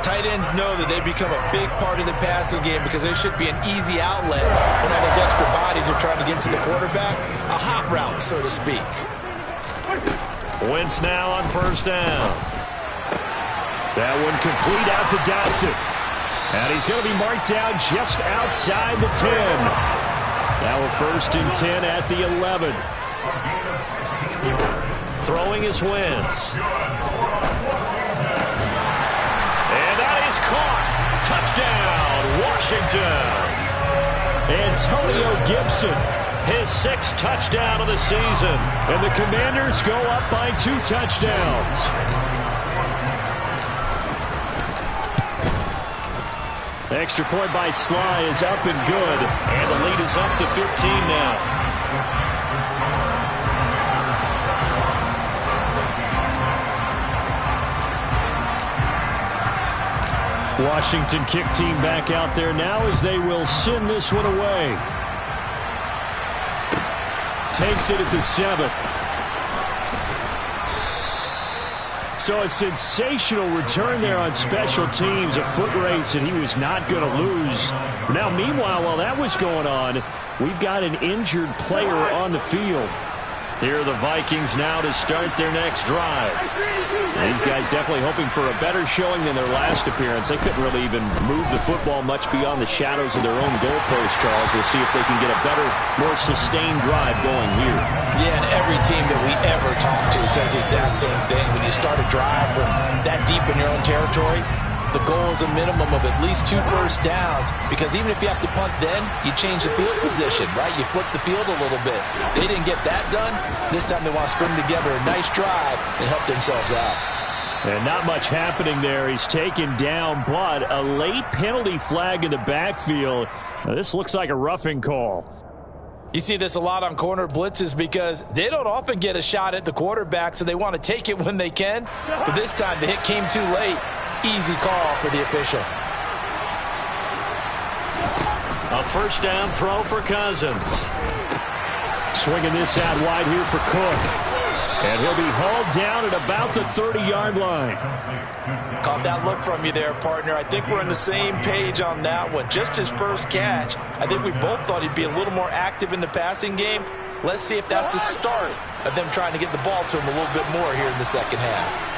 tight ends know that they become a big part of the passing game because there should be an easy outlet when all those extra bodies are trying to get to the quarterback. A hot route, so to speak. Wentz now on 1st down. That one complete out to Dotson. And he's going to be marked down just outside the 10. Now a 1st and 10 at the 11. Throwing is Wentz. And that is caught. Touchdown, Washington. Antonio Gibson, his 6th touchdown of the season. And the Commanders go up by 2 touchdowns. Extra point by Sly is up and good. And the lead is up to 15 now. Washington kick team back out there now as they will send this one away. Takes it at the 7. So a sensational return there on special teams, a foot race that he was not going to lose. Now, meanwhile, while that was going on, we've got an injured player on the field. Here are the Vikings now to start their next drive. And these guys definitely hoping for a better showing than their last appearance. They couldn't really even move the football much beyond the shadows of their own goalpost, Charles. We'll see if they can get a better, more sustained drive going here. Yeah, and every team that we ever talk to says the exact same thing. When you start a drive from that deep in your own territory, the goal is a minimum of at least 2 first downs, because even if you have to punt then, you change the field position, right? You flip the field a little bit. They didn't get that done. This time they want to string together a nice drive and help themselves out. And not much happening there. He's taken down, but a late penalty flag in the backfield. Now, this looks like a roughing call. You see this a lot on corner blitzes because they don't often get a shot at the quarterback, so they want to take it when they can. But this time, the hit came too late. Easy call for the official. A first down throw for Cousins. Swinging this out wide here for Cook. And he'll be hauled down at about the 30-yard line. Caught that look from you there, partner. I think we're on the same page on that one. Just his first catch. I think we both thought he'd be a little more active in the passing game. Let's see if that's the start of them trying to get the ball to him a little bit more here in the second half.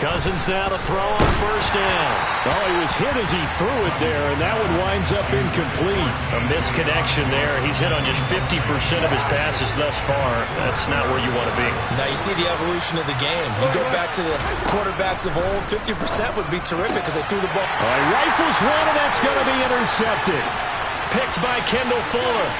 Cousins now to throw on first down. Oh, he was hit as he threw it there, and that one winds up incomplete. A misconnection there. He's hit on just 50% of his passes thus far. That's not where you want to be. Now you see the evolution of the game. You go back to the quarterbacks of old, 50% would be terrific because they threw the ball. All right, rifles one, and that's going to be intercepted. Picked by Kendall Fuller.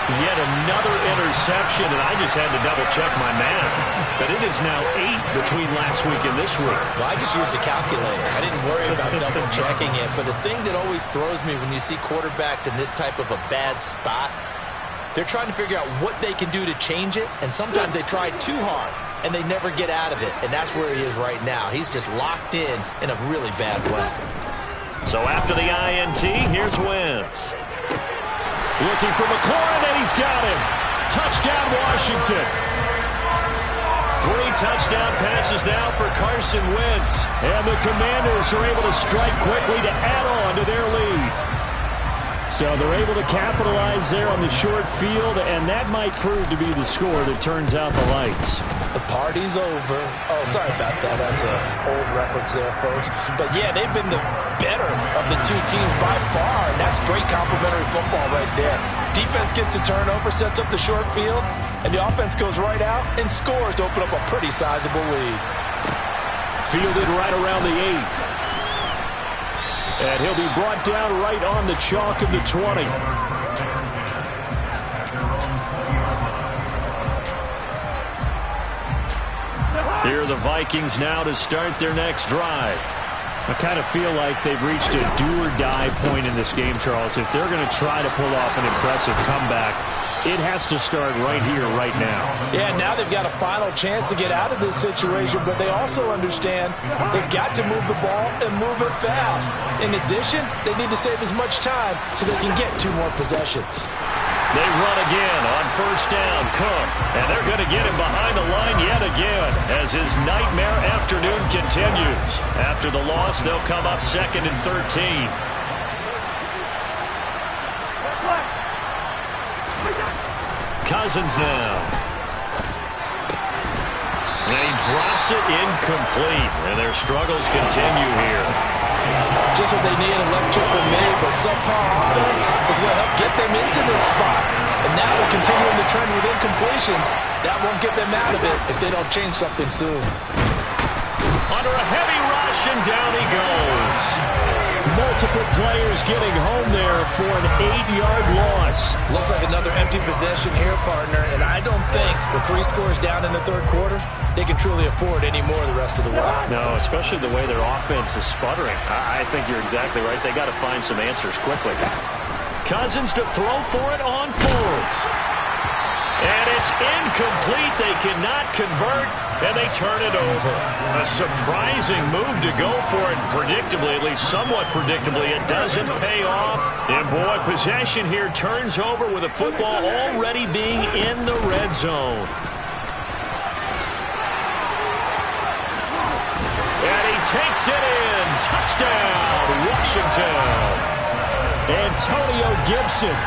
Yet another interception, and I just had to double-check my math. But it is now 8 between last week and this week. Well, I just used a calculator. I didn't worry about double-checking it. But the thing that always throws me when you see quarterbacks in this type of a bad spot, they're trying to figure out what they can do to change it, and sometimes they try too hard, and they never get out of it. And that's where he is right now. He's just locked in a really bad way. So after the INT, here's Wentz. Looking for McLaurin, and he's got him. Touchdown, Washington. 3 touchdown passes now for Carson Wentz. And the Commanders are able to strike quickly to add on to their lead. So they're able to capitalize there on the short field, and that might prove to be the score that turns out the lights. The party's over. Oh, sorry about that. That's an old reference there, folks. But, yeah, they've been the better of the two teams by far, and that's great complementary football right there. Defense gets the turnover, sets up the short field, and the offense goes right out and scores to open up a pretty sizable lead. Fielded right around the 8. And he'll be brought down right on the chalk of the 20. Here are the Vikings now to start their next drive. I kind of feel like they've reached a do-or-die point in this game, Charles. If they're going to try to pull off an impressive comeback, it has to start right here, right now. Yeah, now they've got a final chance to get out of this situation, but they also understand they've got to move the ball and move it fast. In addition, they need to save as much time so they can get 2 more possessions. They run again on first down, Cook, and they're going to get him behind the line yet again as his nightmare afternoon continues. After the loss, they'll come up 2nd and 13. Cousins now. And he drops it incomplete, and their struggles continue here. Just what they need, electric from me, but subpar offense is what helped get them into this spot. And now they're continuing the trend with incompletions. That won't get them out of it if they don't change something soon. Under a heavy rush, and down he goes. Multiple players getting home there for an 8-yard loss. Looks like another empty possession here, partner, and I don't think with 3 scores down in the third quarter, they can truly afford any more the rest of the way. No, especially the way their offense is sputtering. I think you're exactly right. They got to find some answers quickly. Cousins to throw for it on 4th. And it's incomplete. They cannot convert, and they turn it over. A surprising move to go for it. Predictably, at least somewhat predictably, it doesn't pay off. And boy, possession here turns over with the football already being in the red zone. And he takes it in. Touchdown, Washington. Antonio Gibson,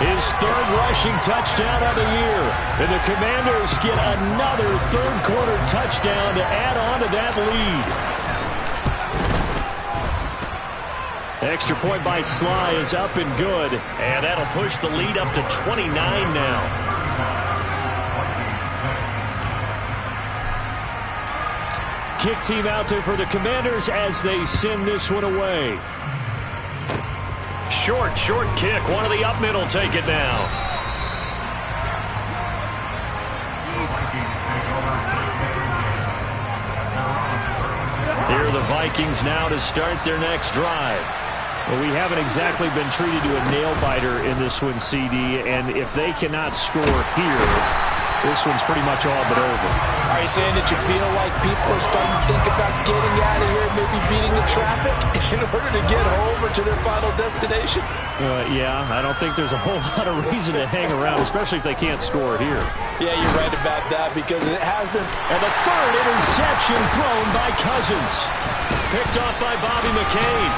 his 3rd rushing touchdown of the year. And the Commanders get another third-quarter touchdown to add on to that lead. Extra point by Sly is up and good. And that'll push the lead up to 29 now. Kick team out there for the Commanders as they send this one away. Short kick. One of the up middle take it now. Here are the Vikings now to start their next drive. Well, we haven't exactly been treated to a nail-biter in this one, CD, and if they cannot score here, this one's pretty much all but over. Are you saying that you feel like people are starting to think about getting out of here, maybe beating the traffic in order to get home or to their final destination? Yeah, I don't think there's a whole lot of reason to hang around, especially if they can't score here. Yeah, you're right about that because it has been. And the third interception thrown by Cousins. Picked off by Bobby McCain.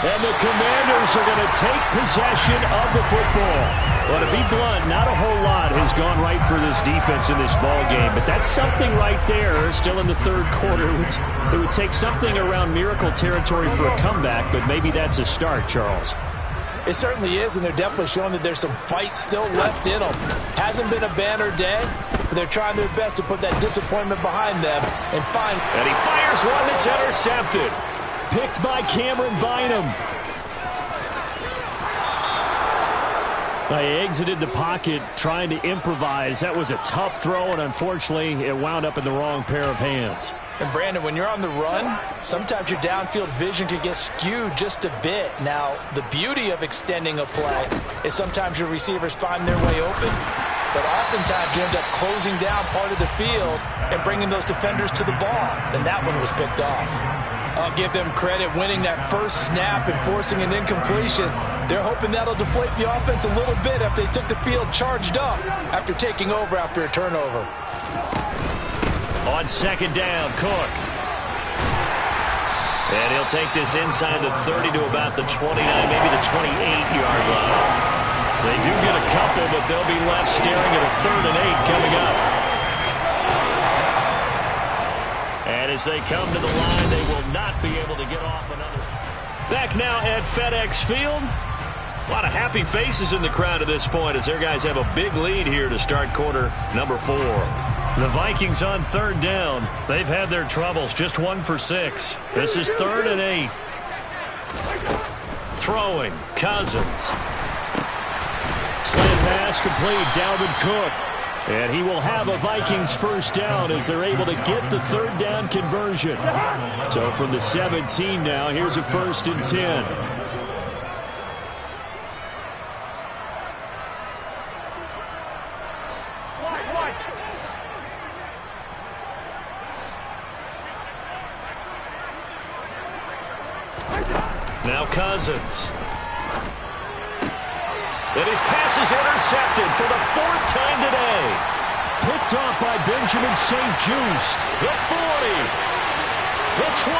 And the Commanders are going to take possession of the football. Well, to be blunt, not a whole lot has gone right for this defense in this ball game, but that's something right there. Still in the third quarter. It would take something around miracle territory for a comeback, but maybe that's a start, Charles. It certainly is, and they're definitely showing that there's some fight still left in them. Hasn't been a banner day, but they're trying their best to put that disappointment behind them and find. And he fires one that's intercepted. Picked by Cameron Bynum. They exited the pocket trying to improvise. That was a tough throw, and unfortunately, it wound up in the wrong pair of hands. And Brandon, when you're on the run, sometimes your downfield vision could get skewed just a bit. Now, the beauty of extending a play is sometimes your receivers find their way open, but oftentimes you end up closing down part of the field and bringing those defenders to the ball. And that one was picked off. I'll give them credit winning that first snap and forcing an incompletion. They're hoping that'll deflate the offense a little bit if they took the field charged up after taking over after a turnover. On second down, Cook. And he'll take this inside the 30 to about the 29, maybe the 28-yard line. They do get a couple, but they'll be left staring at a 3rd and 8 coming up. And as they come to the line, they will not be able to get off another. Back now at FedEx Field. A lot of happy faces in the crowd at this point as their guys have a big lead here to start quarter number 4. The Vikings on 3rd down. They've had their troubles, just 1 for 6. This is 3rd and 8. Throwing, Cousins. Slant pass complete, Dalvin Cook. And he will have a Vikings first down as they're able to get the 3rd down conversion. So from the 17 now, here's a 1st and 10. Now Cousins. And his pass is intercepted for the 4th time today. Picked off by Benjamin St. Juste. The 40. The 20.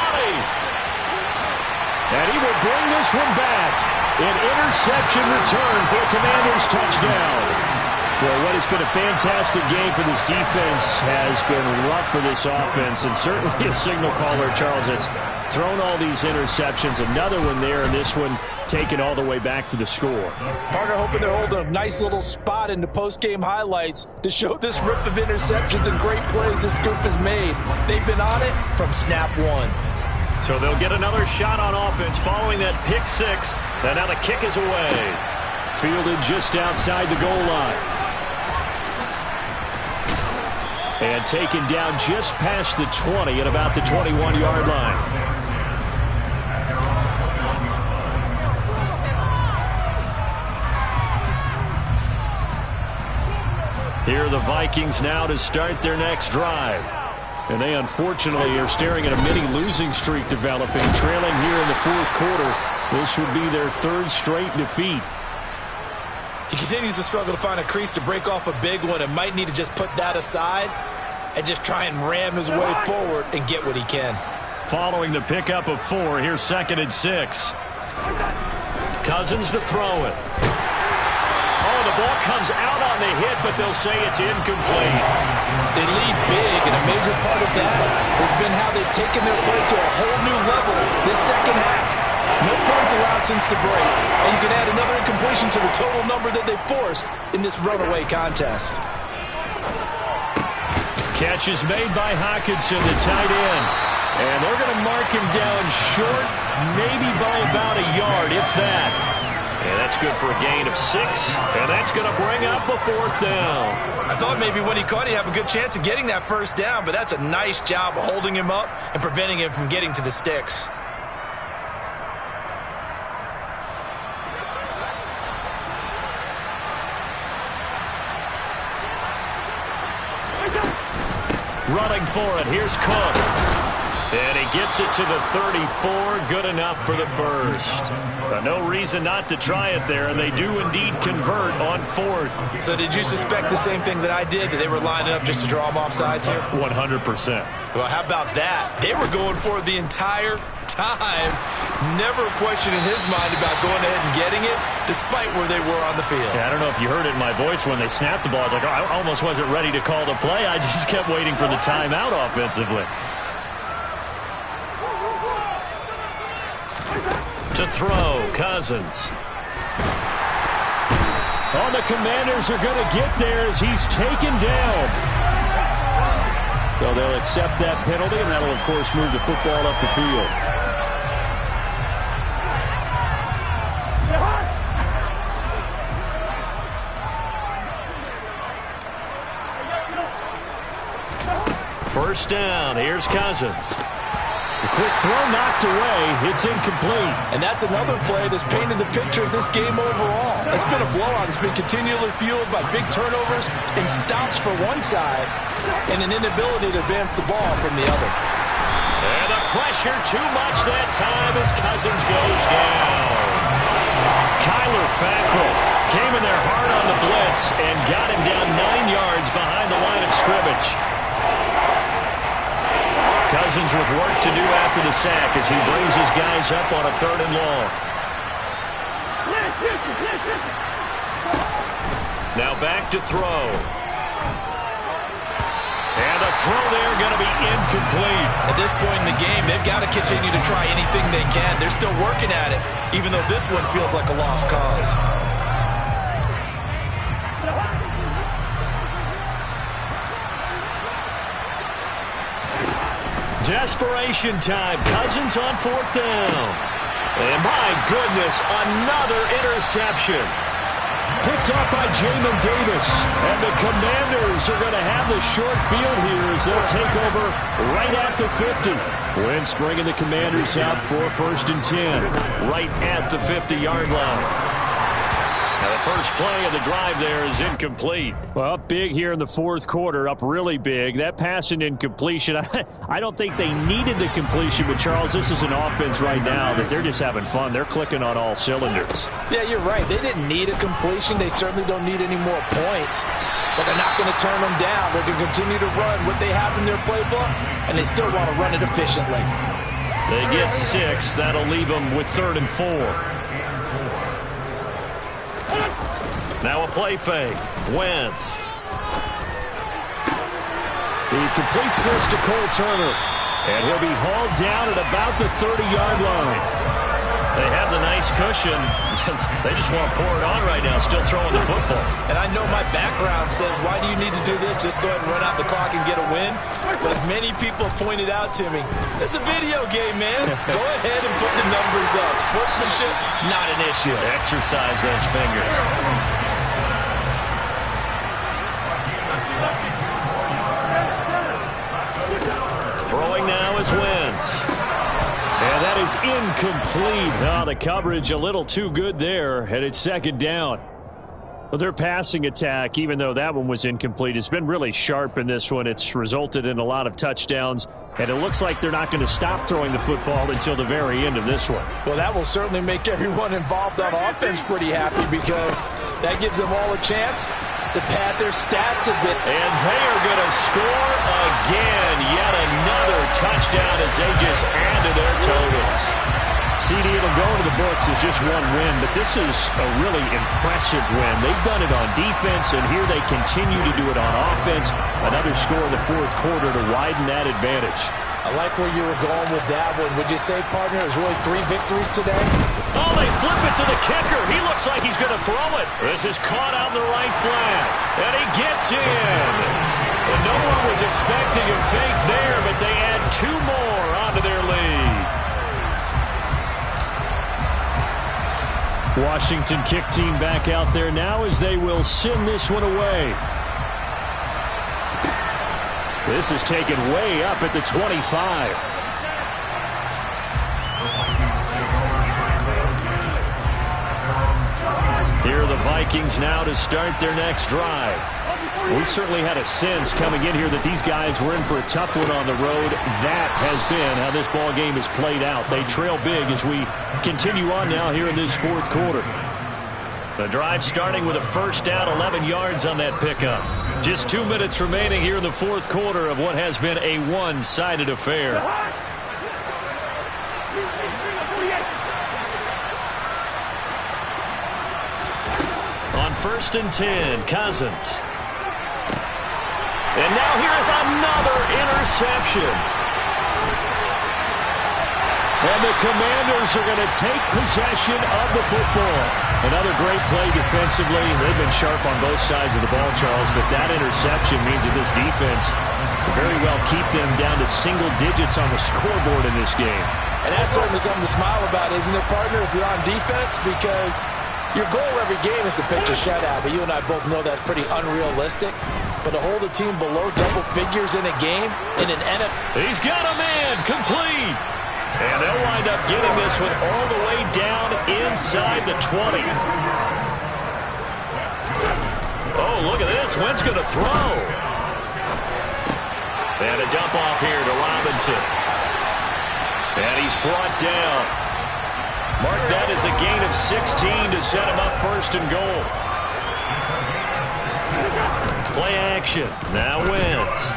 And he will bring this one back. An interception return for a Commanders touchdown. Well, what has been a fantastic game for this defense has been rough for this offense, and certainly a signal caller, Charles, that's thrown all these interceptions. Another one there, and this one taken all the way back for the score. Partner hoping they're holding a nice little spot in the post-game highlights to show this rip of interceptions and great plays this group has made. They've been on it from snap 1. So they'll get another shot on offense following that pick 6. And now the kick is away. Fielded just outside the goal line. And taken down just past the 20 at about the 21-yard line. Here are the Vikings now to start their next drive. And they unfortunately are staring at a mini losing streak developing, trailing here in the 4th quarter. This would be their 3rd straight defeat. He continues to struggle to find a crease to break off a big one and might need to just put that aside and just try and ram his way forward and get what he can. Following the pickup of 4, here's 2nd and 6. Cousins to throw it. Oh, the ball comes out on the hit, but they'll say it's incomplete. They lead big, and a major part of that has been how they've taken their play to a whole new level this second half. No points allowed since the break, and you can add another incompletion to the total number that they forced in this runaway contest. Catch is made by Hockenson, the tight end. And they're going to mark him down short, maybe by about a yard, if that. And that's good for a gain of 6. And that's going to bring up a 4th down. I thought maybe when he caught it, he'd have a good chance of getting that first down, but that's a nice job of holding him up and preventing him from getting to the sticks. Running for it. Here's Cook. And he gets it to the 34. Good enough for the first. No reason not to try it there, and they do indeed convert on 4th. So did you suspect the same thing that I did, that they were lining up just to draw him off sides here? 100%. Well, how about that? They were going for it the entire time. Never a question in his mind about going ahead and getting it, despite where they were on the field. Yeah, I don't know if you heard it in my voice when they snapped the ball. I was like, oh, I almost wasn't ready to call the play. I just kept waiting for the timeout offensively. To throw, Cousins. Oh, the Commanders are going to get there as he's taken down. So they'll accept that penalty, and that'll, of course, move the football up the field. First down. Here's Cousins. The quick throw knocked away. It's incomplete. And that's another play that's painted the picture of this game overall. It's been a blowout. It's been continually fueled by big turnovers and stops for one side and an inability to advance the ball from the other. And the pressure too much that time as Cousins goes down. Kyler Fackrell came in there hard on the blitz and got him down 9 yards behind the line of scrimmage. Cousins with work to do after the sack as he brings his guys up on a 3rd and long. Now back to throw. And the throw there going to be incomplete. At this point in the game, they've got to continue to try anything they can. They're still working at it, even though this one feels like a lost cause. Desperation time. Cousins on 4th down. And my goodness, another interception. Picked off by Jamin Davis. And the Commanders are going to have the short field here as they'll take over right at the 50. Wentz bringing the Commanders out for 1st and 10. Right at the 50-yard line. Now the first play of the drive there is incomplete. Well, up big here in the 4th quarter, up really big. That pass and incompletion, I don't think they needed the completion, but Charles, this is an offense right now that they're just having fun. They're clicking on all cylinders. Yeah, you're right. They didn't need a completion. They certainly don't need any more points, but they're not going to turn them down. They're going to continue to run what they have in their playbook, and they still want to run it efficiently. They get 6. That'll leave them with 3rd and 4. Now a play fake. Wentz. He completes this to Cole Turner. And he'll be hauled down at about the 30-yard line. They have the nice cushion. They just want to pour it on right now, still throwing the football. And I know my background says, why do you need to do this? Just go ahead and run out the clock and get a win. But as many people pointed out to me, it's a video game, man. Go ahead and put the numbers up. Sportsmanship, not an issue. Exercise those fingers. Throwing now is Wentz. And that is incomplete. Oh, the coverage a little too good there, and it's 2nd down. Well, their passing attack, even though that one was incomplete, has been really sharp in this one. It's resulted in a lot of touchdowns, and it looks like they're not going to stop throwing the football until the very end of this one. Well, that will certainly make everyone involved on offense pretty happy because that gives them all a chance to pad their stats a bit. And they are going to score again. Yet another touchdown as they just add to their totals. CD, it'll go into the books as just one win, but this is a really impressive win. They've done it on defense, and here they continue to do it on offense. Another score in the 4th quarter to widen that advantage. I like where you were going with that one. Would you say, partner, it was really 3 victories today? Oh, they flip it to the kicker. He looks like he's going to throw it. This is caught on the right flat, and he gets in. And no one was expecting a fake there, but they add 2 more onto their lead. Washington kick team back out there now as they will send this one away. This is taken way up at the 25. Here are the Vikings now to start their next drive. We certainly had a sense coming in here that these guys were in for a tough one on the road. That has been how this ball game has played out. They trail big as we continue on now here in this fourth quarter. The drive starting with a first down, 11 yards on that pickup. Just 2 minutes remaining here in the fourth quarter of what has been a one-sided affair. On 1st and 10, Cousins. And now here is another interception. And the Commanders are going to take possession of the football. Another great play defensively. They've been sharp on both sides of the ball, Charles, but that interception means that this defense will very well keep them down to single digits on the scoreboard in this game. And that's certainly something to smile about, isn't it, partner, if you're on defense? Because your goal every game is to pitch a shutout, but you and I both know that's pretty unrealistic. But to hold a team below double figures in a game, in an NFL. He's got a man, complete. And they'll wind up getting this one all the way down inside the 20. Oh, look at this. Wentz going to throw. And a dump off here to Robinson. And he's brought down. Mark that as a gain of 16 to set him up 1st and goal. Play action. Now Wentz.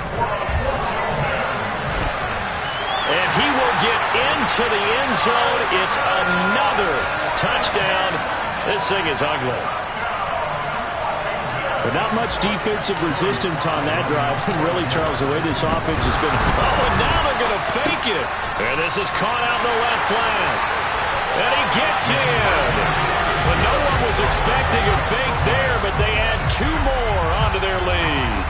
And he will get into the end zone. It's another touchdown. This thing is ugly. But not much defensive resistance on that drive. And really, Charles, the way this offense has been. Oh, and now they're going to fake it. And this is caught out in the left flank. And he gets in. But no one was expecting a fake there, but they add 2 more onto their lead.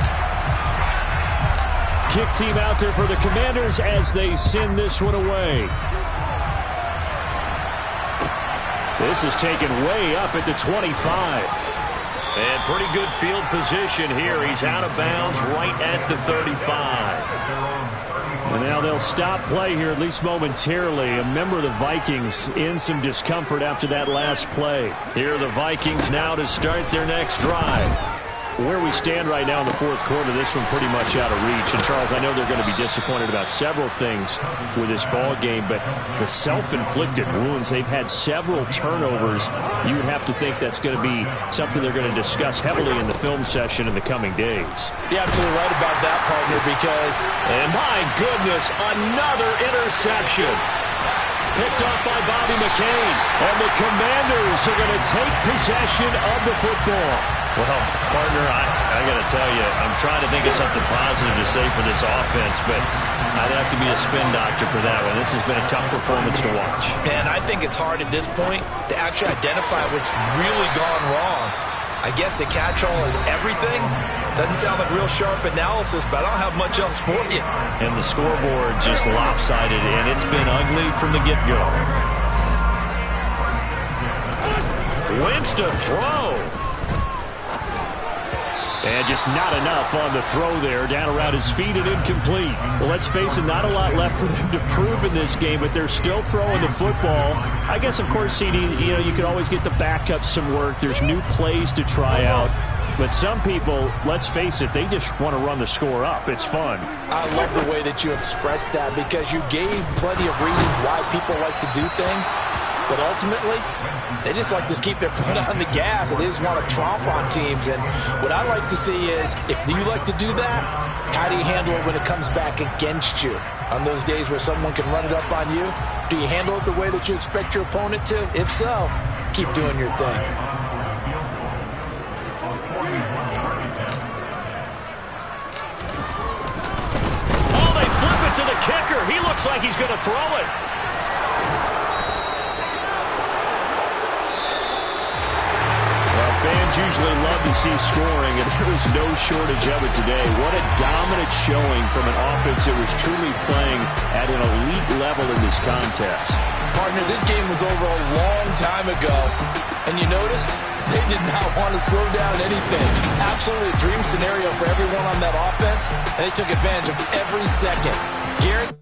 Kick team out there for the Commanders as they send this one away. This is taken way up at the 25. And pretty good field position here. He's out of bounds right at the 35. And now they'll stop play here, at least momentarily. A member of the Vikings in some discomfort after that last play. Here are the Vikings now to start their next drive. Where we stand right now in the fourth quarter, this one pretty much out of reach. And, Charles, I know they're going to be disappointed about several things with this ball game, but the self-inflicted wounds, they've had several turnovers. You would have to think that's going to be something they're going to discuss heavily in the film session in the coming days. You're absolutely right about that, partner, because... And, my goodness, another interception. Picked off by Bobby McCain. And the Commanders are going to take possession of the football. Well, partner, I got to tell you, I'm trying to think of something positive to say for this offense, but I'd have to be a spin doctor for that one. This has been a tough performance to watch. And I think it's hard at this point to actually identify what's really gone wrong. I guess the catch-all is everything. Doesn't sound like real sharp analysis, but I don't have much else for you. And the scoreboard just lopsided, and it's been ugly from the get-go. Wentz to throw. And just not enough on the throw there. Down around his feet and incomplete. Well, let's face it, not a lot left for them to prove in this game, but they're still throwing the football. I guess, of course, CD, you could always get the backups some work. There's new plays to try out. But some people, let's face it, they just want to run the score up. It's fun. I love the way that you expressed that because you gave plenty of reasons why people like to do things. But ultimately, they just like to keep their foot on the gas, and they just want to tromp on teams. And what I like to see is, if you like to do that, how do you handle it when it comes back against you? On those days where someone can run it up on you, do you handle it the way that you expect your opponent to? If so, keep doing your thing. Oh, they flip it to the kicker. He looks like he's going to throw it. Fans usually love to see scoring, and there was no shortage of it today. What a dominant showing from an offense that was truly playing at an elite level in this contest. partner, this game was over a long time ago. And you noticed they did not want to slow down anything. Absolutely a dream scenario for everyone on that offense, and they took advantage of every second. Garrett?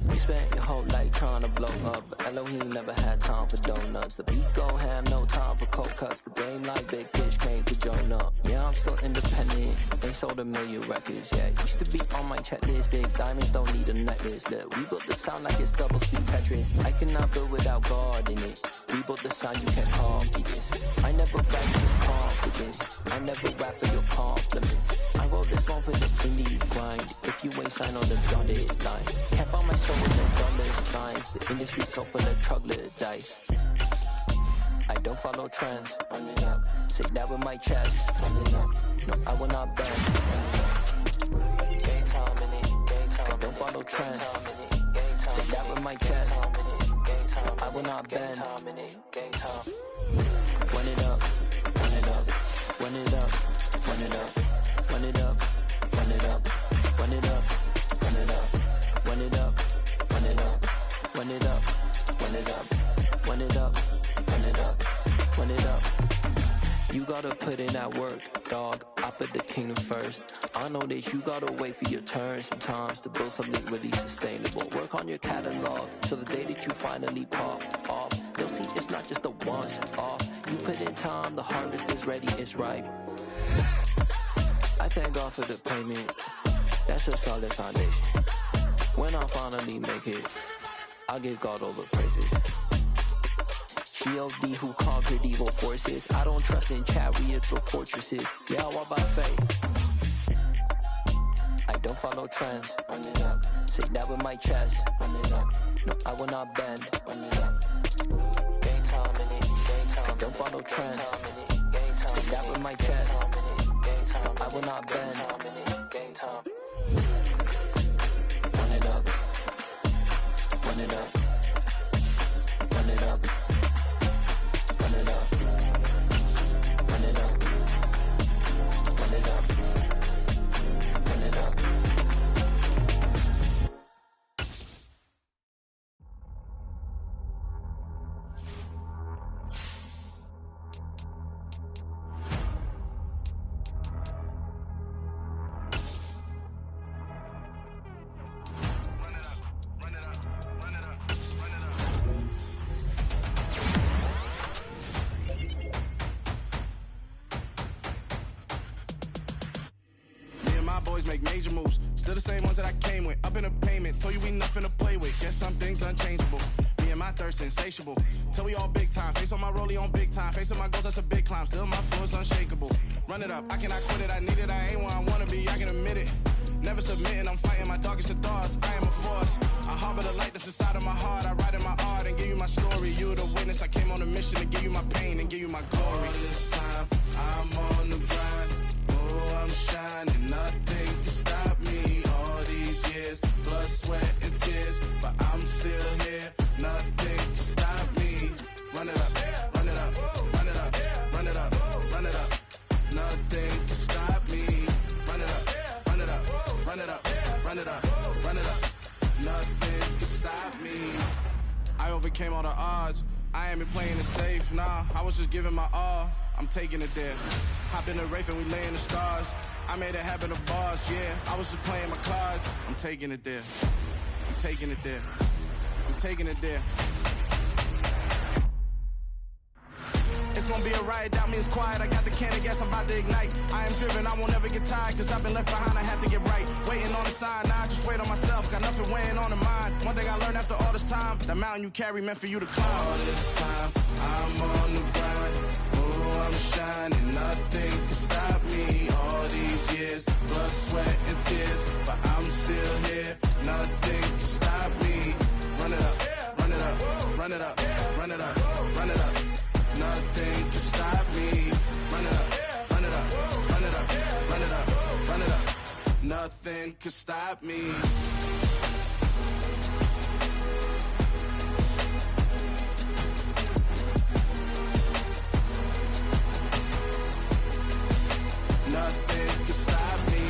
We spent your whole life trying to blow up, but Elohim never had time for donuts. The beat gon' have no time for cold cuts. The game like Big Pitch came to join up. Yeah, I'm still independent, ain't sold a million records yet. Used to be on my checklist, big diamonds don't need a necklace. Look, we built the sound like it's double speed Tetris. I cannot build without God in it. We built the sound, you can't copy this. I never rap this confidence, I never rap for your compliments. I wrote this one for the indie grind. If you ain't signed on the dotted line, can't buy my soul with the dollar signs. The industry so full of troglodytes. I don't follow trends. Run it up. Say that with my chest. Run it up. No, I will not bend. Game time in it. Game time. I don't follow trends. Say that with my chest. I will not bend. Game time. Run it up. Run it up. Run it up. Run it up. Run it up. Run it up. Run it up. Run it up. Run it up. Run it up. Run it up. Run it up. Run it up. Run it up. Run it up. You gotta put in that work, dog. I put the kingdom first. I know that you gotta wait for your turn sometimes to build something really sustainable. Work on your catalog so the day that you finally pop off, they'll see it's not just a once off. You put in time, the harvest is ready, it's ripe. I thank God for the payment. That's a solid foundation. When I finally make it, I give God all the praises. G.O.D. who conquered evil forces. I don't trust in chariots or fortresses. Yeah, I walk by faith. I don't follow trends. Run it up. Say that with my chest. Run it up. No, I will not bend. Run it up. Game time in it. Game time. I don't follow trends. Say that with my chest. I will not bend. Game time. Run it up. Run it up. Run it up. Run it up. Run it up. Run it up. Run it up. Boys make major moves, still the same ones that I came with. Up in the payment, told you we nothing to play with. Guess some things unchangeable. Me and my thirst insatiable. Till we all big time. Face on my rollie on big time. Facing my goals, that's a big climb. Still my flow is unshakable. Run it up, I cannot quit it. I need it, I ain't where I wanna be. I can admit it. Never submitting, I'm fighting my darkest of thoughts. I am a force. I harbor the light that's inside of my heart. I write in my art and give you my story. You the witness. I came on a mission to give you my pain and give you my glory. All this time, I'm on the grind. Oh, I'm shining. Nothing can stop me. All these years, blood, sweat, and tears, but I'm still here. Nothing can stop me. Run it up, run it up, run it up, run it up, run it up. Nothing can stop me. Run it up, run it up, run it up, run it up, run it up. Nothing can stop me. I overcame all the odds. I ain't been playing it safe, nah. I was just giving my all. I'm taking it there. Hop in the Wraith and we lay in the stars. I made it happen to bars, yeah. I was just playing my cards. I'm taking it there. I'm taking it there. I'm taking it there. It's gonna be a riot, doubt me it's quiet. I got the can of gas, I'm about to ignite. I am driven, I won't ever get tired, cause I've been left behind, I have to get right. Waiting on the sign, now I just wait on myself. Got nothing weighing on the mind. One thing I learned after all this time, the mountain you carry meant for you to climb. All this time, I'm on the grind. Oh, I'm shining, nothing can stop me. All these years, blood, sweat, and tears, but I'm still here. Nothing can stop me. Run it up, run it up, run it up, run it up, run it up. Nothing can stop me. Run it up, run it up, run it up, run it up, run it up. Nothing can stop me. Nothing can stop me.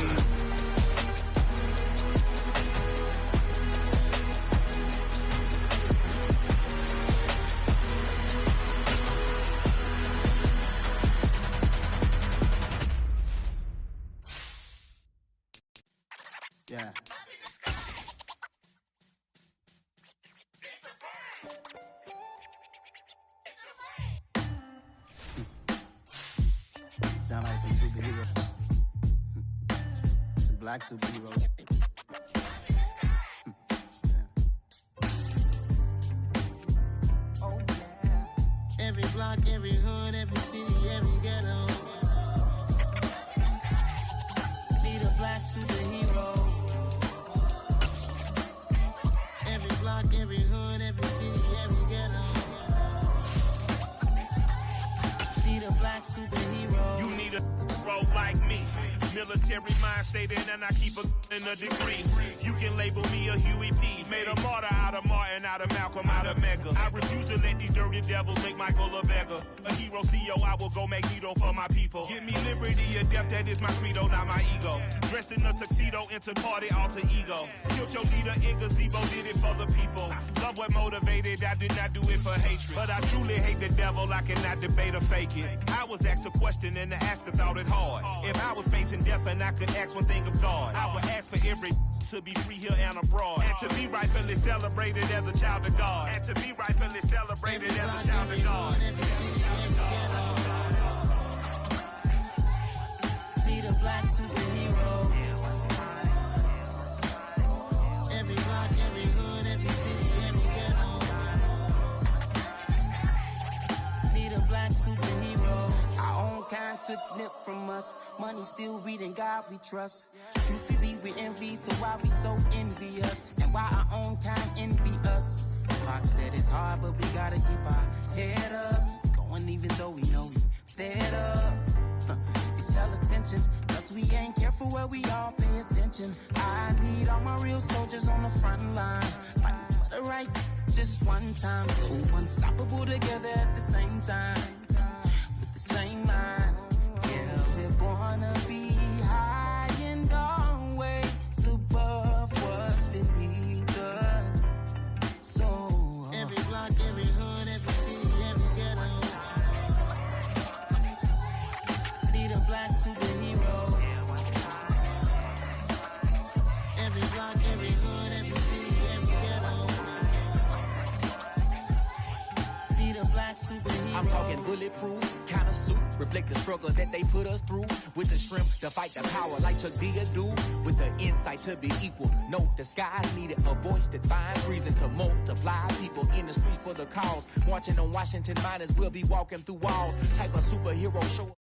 Sound like some superheroes. Some black superheroes. Oh, yeah. Every block, every hood, every city, every ghetto. Need a black superhero. Every block, every hood, every city, every ghetto. Need a black superhero. You need a role like me. Military mind stated, and I keep in a degree. You can label me a Huey P. Made a martyr out of Martin, out of Malcolm, out of Mega. I refuse to let these dirty devils make Michael a beggar. A hero CEO, I will go Magneto for my people. Give me liberty or death, that is my credo, not my ego. Dressed in a tuxedo, into party, alter ego. Killed your leader in gazebo, did it for the people. Love what motivated, I did not do it for hatred. But I truly hate the devil, I cannot debate or fake it. I was asked a question and the asker thought it hard. If I was facing death and I could ask one thing of God, I would ask for every to be free here and abroad, and to be rightfully celebrated as a child of God, and to be rightfully celebrated as a child of God. Need a black superhero. Every block, every hood, every city, every ghetto. Need a black superhero. Our own kind took nip from us. Money still reading, God we trust. Truthfully we envy, so why we so envious? And why our own kind envy us? Pac said it's hard, but we gotta keep our head up. Going even though we know we fed up. It's hella tension, cause we ain't careful where we all pay attention. I need all my real soldiers on the front line, fighting for the right just one time. So unstoppable together at the same time, with the same mind. Yeah, we're gonna be high and always above what's beneath us. So every block, every hood, every city, every ghetto. Need a black superhero. Every block, every hood, every city, every ghetto. Need a black superhero. I'm talking bulletproof kind of suit, reflect the struggle that they put us through, with the strength to fight the power like Chuck D do, with the insight to be equal. No disguise needed, a voice that finds reason to multiply. People in the streets for the cause, marching on Washington miners will be walking through walls. Type of superhero show.